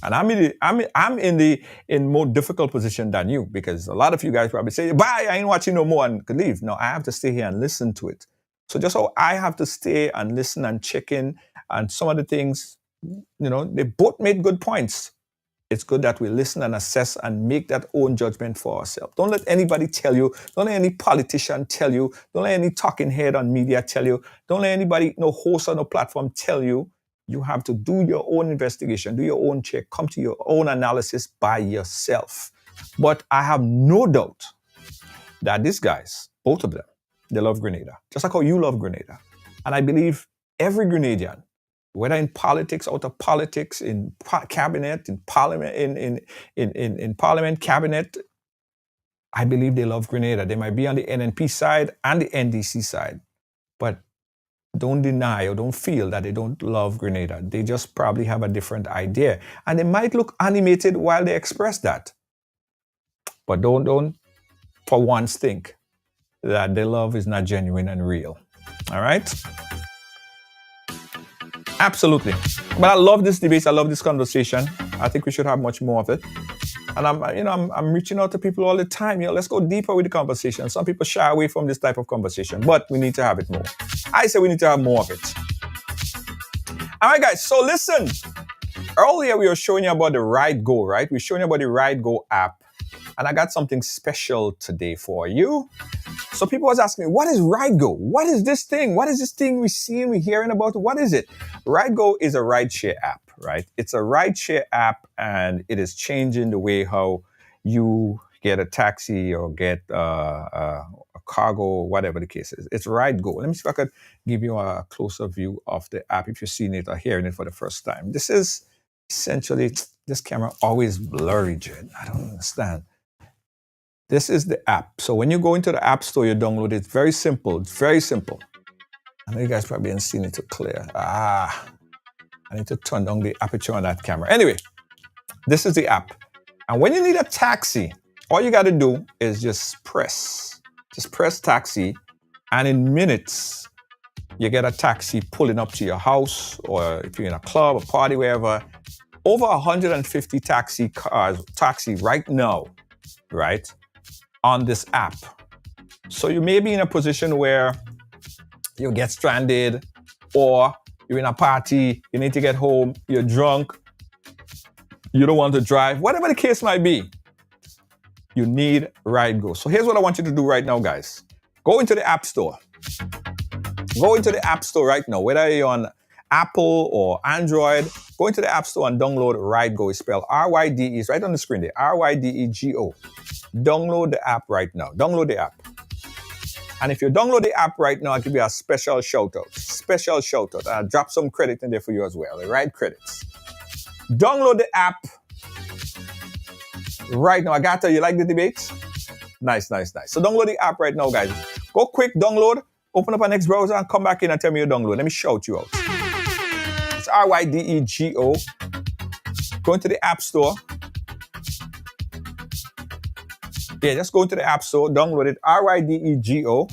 And I'm in more difficult position than you because a lot of you guys probably say, bye, I ain't watching no more and could leave. No, I have to stay here and listen to it. So just how I have to stay and listen and check in and some of the things, they both made good points. It's good that we listen and assess and make that own judgment for ourselves. Don't let anybody tell you. Don't let any politician tell you. Don't let any talking head on media tell you. Don't let anybody, no host on no platform tell you. You have to do your own investigation, do your own check, come to your own analysis by yourself. But I have no doubt that these guys, both of them, they love Grenada. Just like how you love Grenada. And I believe every Grenadian, whether in politics, out of politics, in cabinet, in parliament, in parliament, cabinet, I believe they love Grenada. They might be on the NNP side and the NDC side, but don't deny or don't feel that they don't love Grenada. They just probably have a different idea. And they might look animated while they express that. But don't for once think that their love is not genuine and real. All right? Absolutely. But I love this debate. I love this conversation. I think we should have much more of it. And I'm reaching out to people all the time. Let's go deeper with the conversation. Some people shy away from this type of conversation, but we need to have it more. I say we need to have more of it. All right, guys. So listen. Earlier we were showing you about the Ride Go, right? We're showing you about the Ride Go app, and I got something special today for you. So people was asking me, what is Ride Go? What is this thing? What is this thing we're seeing, we're hearing about? What is it? Ride Go is a rideshare app, right? It's a rideshare app, and it is changing the way how you get a taxi or get a cargo, or whatever the case is. It's Ride Go. Let me see if I could give you a closer view of the app if you're seeing it or hearing it for the first time. This is essentially, this camera always blurry, Jed. I don't understand. This is the app. So when you go into the App Store, you download it. It's very simple. It's very simple. I know you guys probably haven't seen it too clear. I need to turn down the aperture on that camera. Anyway, this is the app. And when you need a taxi, all you got to do is just press taxi. And in minutes, you get a taxi pulling up to your house, or if you're in a club, a party, wherever. Over 150 taxi right now, right? On this app. So you may be in a position where you get stranded, or you're in a party, you need to get home, you're drunk, you don't want to drive, whatever the case might be, you need Ride Go. So here's what I want you to do right now, guys. Go into the App Store. Go into the App Store right now, whether you're on Apple or Android, go into the App Store and download Ride Go. It's spelled R-Y-D-E. It's right on the screen there, R-Y-D-E-G-O. Download the app right now. Download the app. And if you download the app right now, I'll give you a special shout out. Special shout out. I'll drop some credit in there for you as well. The right credits. Download the app right now. Agata, you like the debates? Nice. So download the app right now, guys. Go quick, download, open up our next browser and come back in and tell me you download. Let me shout you out. It's R-Y-D-E-G-O. Go into the App Store. Yeah, just go into the App Store, download it, R-Y-D-E-G-O.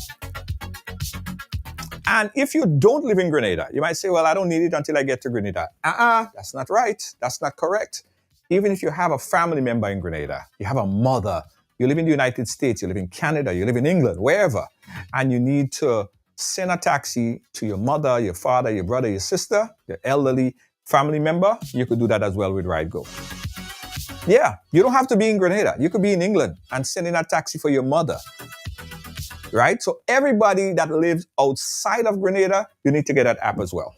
And if you don't live in Grenada, you might say, well, I don't need it until I get to Grenada. That's not right. That's not correct. Even if you have a family member in Grenada, you have a mother, you live in the United States, you live in Canada, you live in England, wherever, and you need to send a taxi to your mother, your father, your brother, your sister, your elderly family member, you could do that as well with RideGo. Yeah, you don't have to be in Grenada. You could be in England and send in a taxi for your mother. Right? So everybody that lives outside of Grenada, you need to get that app as well.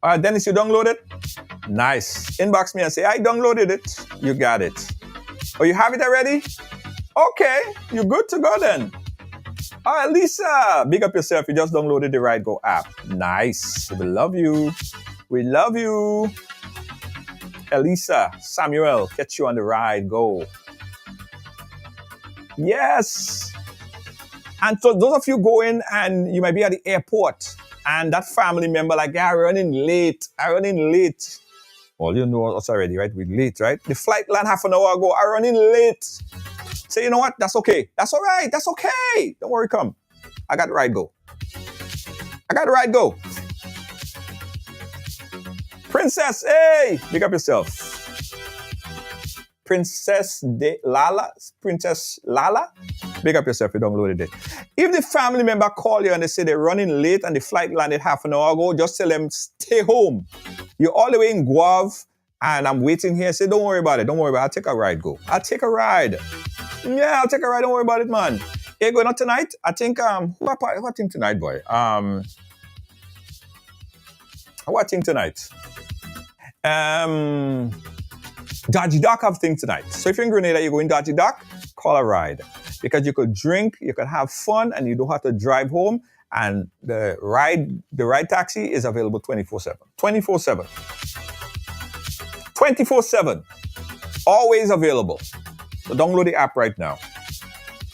All right, Dennis, you downloaded it? Nice. Inbox me and say, I downloaded it. You got it. Oh, you have it already? Okay, you're good to go then. All right, Lisa, big up yourself. You just downloaded the RideGo app. Nice. We love you. We love you. Elisa, Samuel, catch you on the RideGo. Yes. And so those of you going and you might be at the airport and that family member like, yeah, I'm running late. Well, you know us already, right? We're late, right? The flight land half an hour ago. I'm running late. Say, you know what? That's okay. That's all right. That's okay. Don't worry, come. I got RideGo. Princess, hey, pick up yourself. Princess Lala, big up yourself, you downloaded it. If the family member call you and they say they're running late and the flight landed half an hour ago, just tell them, stay home. You're all the way in Guav and I'm waiting here. Say, don't worry about it. I'll take a ride, go. I'll take a ride. Yeah, I'll take a ride. Don't worry about it, man. Hey, going on tonight? I think, what thing tonight, boy? What thing tonight? Dodgy Dock have thing tonight. So if you're in Grenada, you go in Dodgy Dock, call a ride. Because you could drink, you could have fun, and you don't have to drive home. And the ride taxi is available 24/7. 24/7. 24/7. Always available. So download the app right now.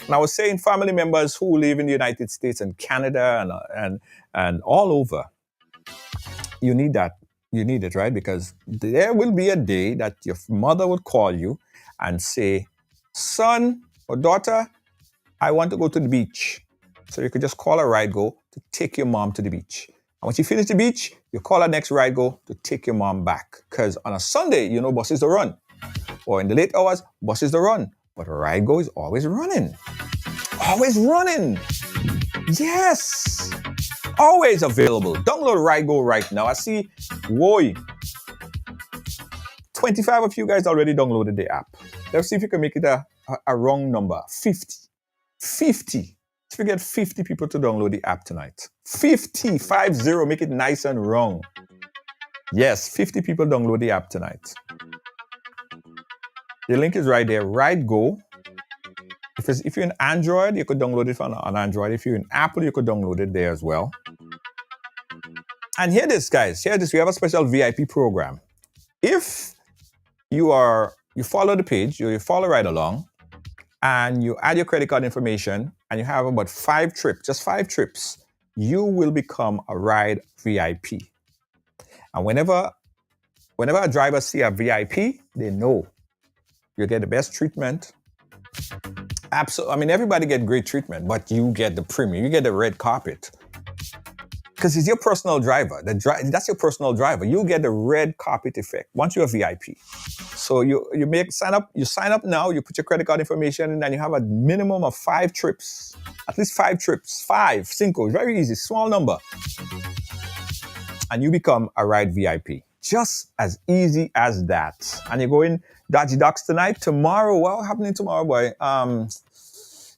And I was saying family members who live in the United States and Canada and all over, you need that. You need it, right? Because there will be a day that your mother would call you and say, son or daughter, I want to go to the beach. So you could just call a RideGo to take your mom to the beach. And once you finish the beach, you call a next RideGo to take your mom back. Because on a Sunday, you know, buses don't run. Or in the late hours, buses don't run. But RideGo is always running. Always running. Yes. Always available. Download RideGo right now. I see, 25 of you guys already downloaded the app. Let's see if you can make it a wrong number. 50. 50. If you get 50 people to download the app tonight. 50. Make it nice and wrong. Yes, 50 people download the app tonight. The link is right there. RideGo. If you're in Android, you could download it on Android. If you're in Apple, you could download it there as well. And hear this, guys. Hear this. We have a special VIP program. If you follow the page, you follow right along, and you add your credit card information, and you have about 5 trips, just 5 trips, you will become a ride VIP. And whenever a driver see a VIP, they know you get the best treatment. Absolutely. I mean, everybody get great treatment, but you get the premium. You get the red carpet. Because it's your personal driver. That's your personal driver. You get the red carpet effect once you're a VIP. So you sign up now, you put your credit card information in, and you have a minimum of 5 trips. At least 5 trips. 5, cinco. Very easy, small number. And you become a ride VIP. Just as easy as that. And you go in Dodgy Docks tonight. Tomorrow, what happening tomorrow, boy?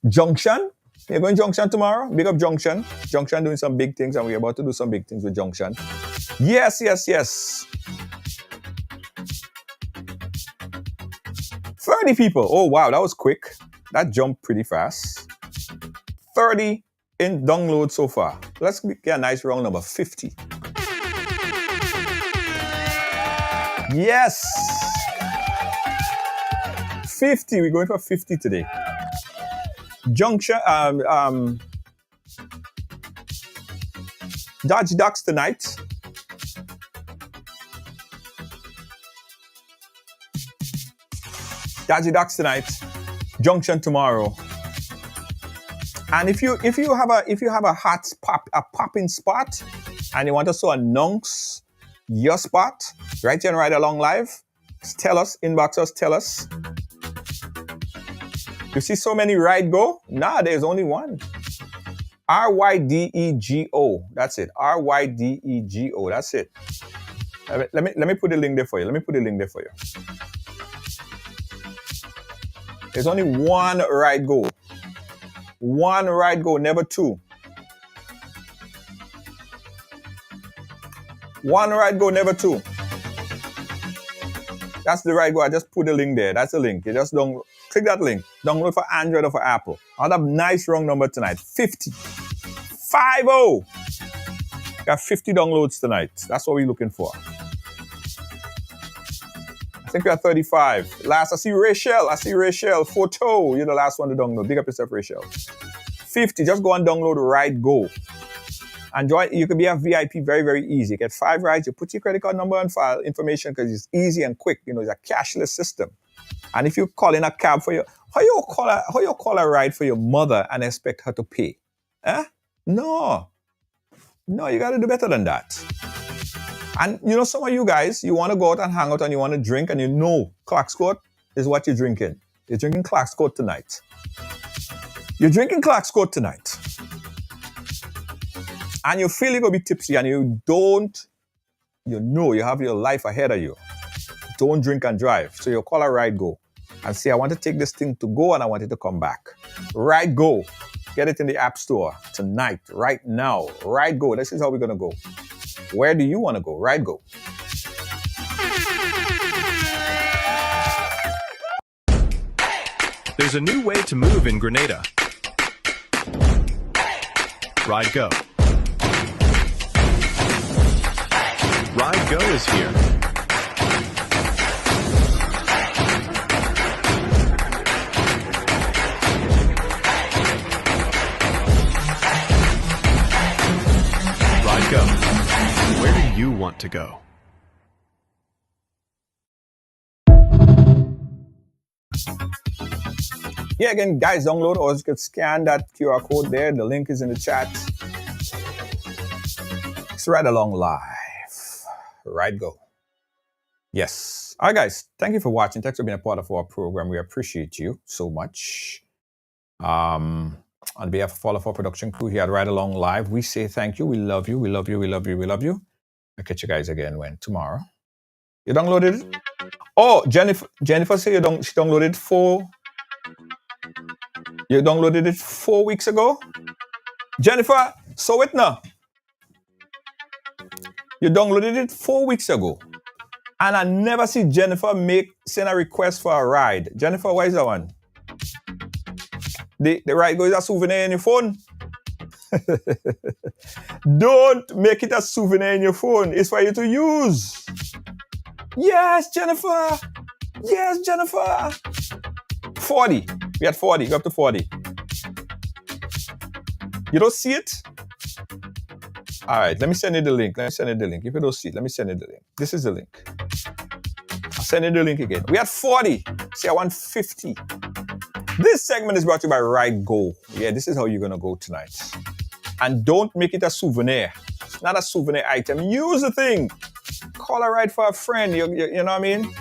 Junction. You're going Junction tomorrow? Big up Junction. Junction doing some big things, and we're about to do some big things with Junction. Yes. 30 people. Oh, wow, that was quick. That jumped pretty fast. 30 in download so far. Let's get a nice round number, 50. Yes. 50. We're going for 50 today. Junction, Dodgy Docks tonight. Junction tomorrow. And if you have a popping spot and you want us to announce your spot right here and Ride Along Live, tell us, inbox us, tell us. You see so many Ride Go? Nah, there's only one. RYDEGO. That's it. RYDEGO. That's it. Let me put the link there for you. There's only one Ride Go. One Ride Go, never two. One Ride Go, never two. That's the Ride Go. I just put the link there. That's the link. You just don't click that link. Download for Android or for Apple. Another nice wrong number tonight. 50. 50. Got 50 downloads tonight. That's what we're looking for. I think we are 35. Last, I see Rachel. Photo. You're the last one to download. Big up yourself, Rachel. 50. Just go and download Ride Go. And join. You can be a VIP very, very easy. You get 5 rides. You put your credit card number and file information because it's easy and quick. You know, it's a cashless system. And if you call in a cab for how you call a ride for your mother and expect her to pay? No, you got to do better than that. And you know, some of you guys, you want to go out and hang out and you want to drink and you know Clark's Court is what you're drinking. You're drinking Clark's Court tonight. And you feel you're going to be tipsy and you know you have your life ahead of you. Don't drink and drive. So you call a Ride Go and say, I want to take this thing to go and I want it to come back. Ride Go. Get it in the App Store tonight, right now. Ride Go. This is how we're going to go. Where do you want to go? Ride Go. There's a new way to move in Grenada. Ride Go. Ride Go is here. Ride Go. Where do you want to go? Yeah, again, guys, download or you can scan that QR code there. The link is in the chat. It's Ride Along Live. Ride Go. Yes. All right, guys. Thank you for watching. Thanks for being a part of our program. We appreciate you so much. On behalf of all of our production crew here at Ride Along Live, we say thank you. We love you. We love you. We love you. We love you. I'll catch you guys again when? Tomorrow. You downloaded it? Oh, Jennifer said she downloaded it 4 weeks ago? Jennifer, so it now. You downloaded it 4 weeks ago. And I never see Jennifer send a request for a ride. Jennifer, why is that one? The Ride Go is a souvenir in your phone. Don't make it a souvenir in your phone. It's for you to use. Yes, Jennifer. 40. We had 40. Go up to 40. You don't see it? All right, let me send you the link. If you don't see it, let me send you the link. This is the link. I'll send you the link again. We had 40. See, I want 50. This segment is brought to you by Ride Go. Yeah, this is how you're going to go tonight. And don't make it a souvenir. It's not a souvenir item. Use the thing. Call a ride for a friend. You know what I mean?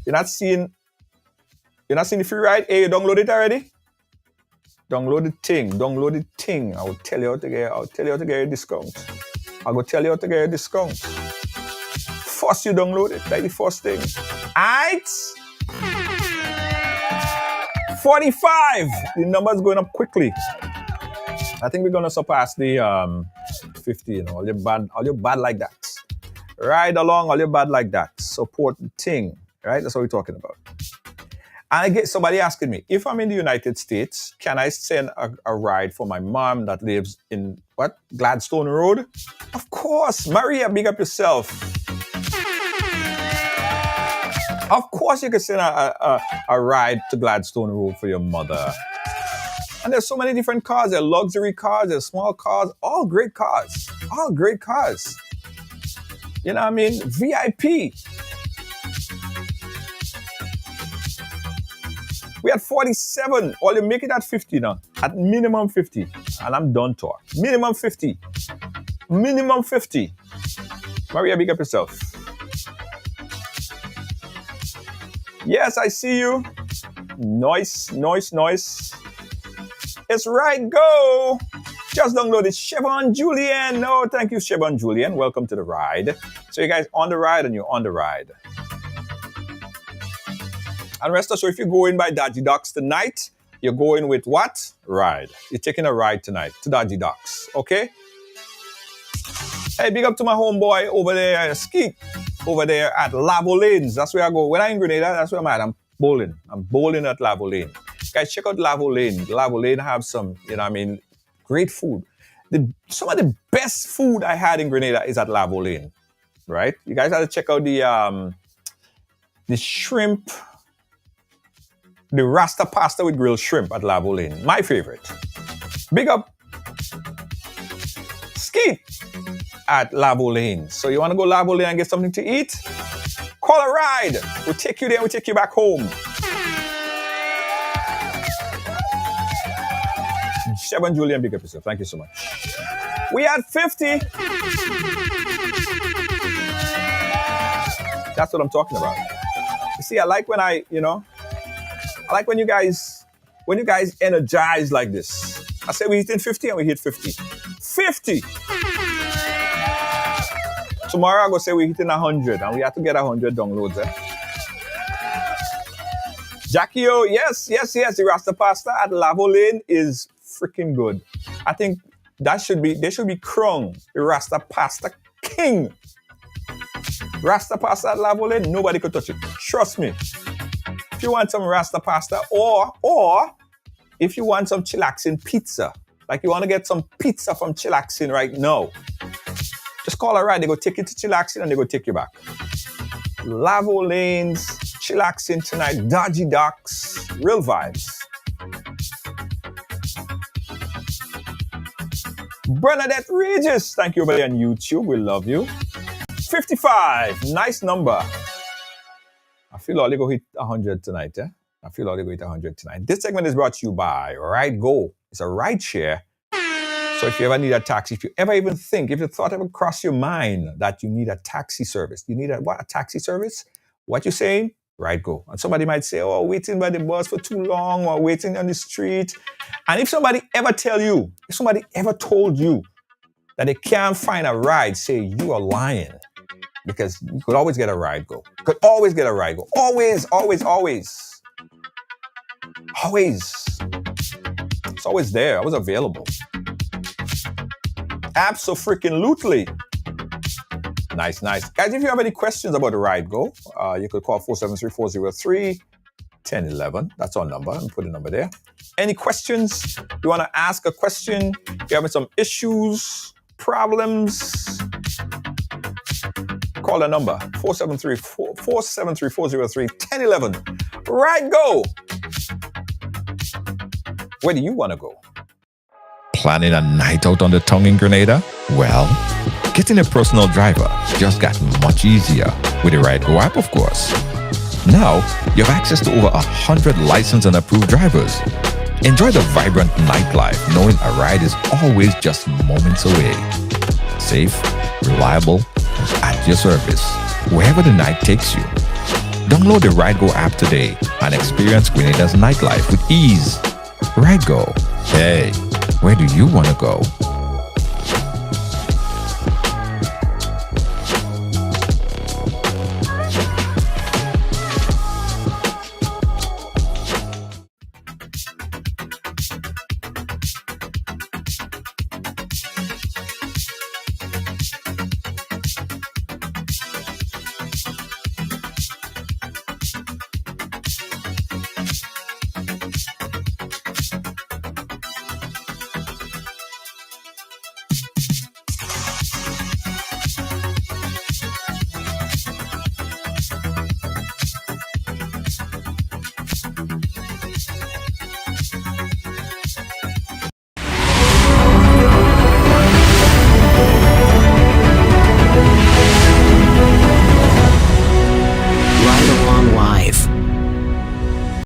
You're not seeing the free ride? Hey, you download it already? Download the thing. I will tell you how to get your discount. First you download it, like the first thing. Alright? 45. The number's going up quickly. I think we're gonna surpass the 50, you know, all you bad like that. Ride along, all you bad like that. Support the thing. Right? That's what we're talking about. And I get somebody asking me, if I'm in the United States, can I send a ride for my mom that lives in, Gladstone Road? Of course. Maria, big up yourself. Of course you can send a ride to Gladstone Road for your mother. And there's so many different cars. There are luxury cars, there's small cars, all great cars. You know what I mean? VIP. We had 47. All you make it at 50 now. At minimum 50. And I'm done talk. Minimum 50. Minimum 50. Maria, big up yourself. Yes, I see you. Nice. It's right, go. Just downloaded Chevron Julian. No, thank you, Chevron Julian. Welcome to the ride. So you guys on the ride and you're on the ride. And rest assured, if you go in by Dodgy Docks tonight, you're going with what? Ride. You're taking a ride tonight to Dodgy Docks, okay? Hey, big up to my homeboy over there, Skeet, over there at Lavo Lanes. That's where I go. When I'm in Grenada, that's where I'm at. I'm bowling. I'm bowling at Lavo Lane. Guys, check out Lavo Lane. Lavo Lane have some, great food. Some of the best food I had in Grenada is at Lavo Lane, right? You guys have to check out the shrimp, the Rasta pasta with grilled shrimp at Lavo Lane. My favorite. Big up Skeet at Lavo Lane. So you want to go Lavo Lane and get something to eat? Call a ride. We'll take you there. We'll take you back home. Chevron Julian, big up yourself. Thank you so much. We had 50. That's what I'm talking about. You see, I like when I like when you guys energize like this. I say we hit in 50 and we hit 50. 50! Tomorrow I'm going to say we hit in 100 and we have to get 100 downloads. Jackie O, yes. The Rasta pasta at Lavo Lane is freaking good. I think they should be crowned the Rasta pasta king. Rasta pasta at Lavo Lane, nobody could touch it. Trust me. If you want some Rasta pasta or if you want some chillaxing pizza, like you want to get some pizza from chillaxing right now, just call a ride. They go take you to chillaxing and they go take you back. Lavo Lanes, chillaxing tonight, Dodgy Docks, real vibes. Bernadette Regis, thank you everybody on YouTube. We love you. 55, nice number. I feel all they go hit 100 tonight. I feel all they go hit 100 tonight. This segment is brought to you by Ride Go. It's a ride share. So if you ever need a taxi, if you thought ever crossed your mind that you need a taxi service, you need a taxi service? What you saying? Ride Go. And somebody might say, oh, waiting by the bus for too long or waiting on the street. And if somebody ever told you that they can't find a ride, say you are lying. Because you could always get a Ride Go. Could always get a Ride Go. Always. It's always there. I was available. Abso-freaking-lutely. Nice. Guys, if you have any questions about the Ride Go, you could call 473-403-1011. That's our number. I'll put the number there. Any questions? You want to ask a question? You're having some issues, problems? Call the number, 473-403-1011. Ride Go. Where do you want to go? Planning a night out on the tongue in Grenada? Well, getting a personal driver just got much easier with the Ride Go app, of course. Now, you have access to over 100 licensed and approved drivers. Enjoy the vibrant nightlife, knowing a ride is always just moments away. Safe, reliable, at your service, wherever the night takes you. Download the Ride Go app today and experience Grenada's nightlife with ease. Ride Go. Hey, where do you want to go?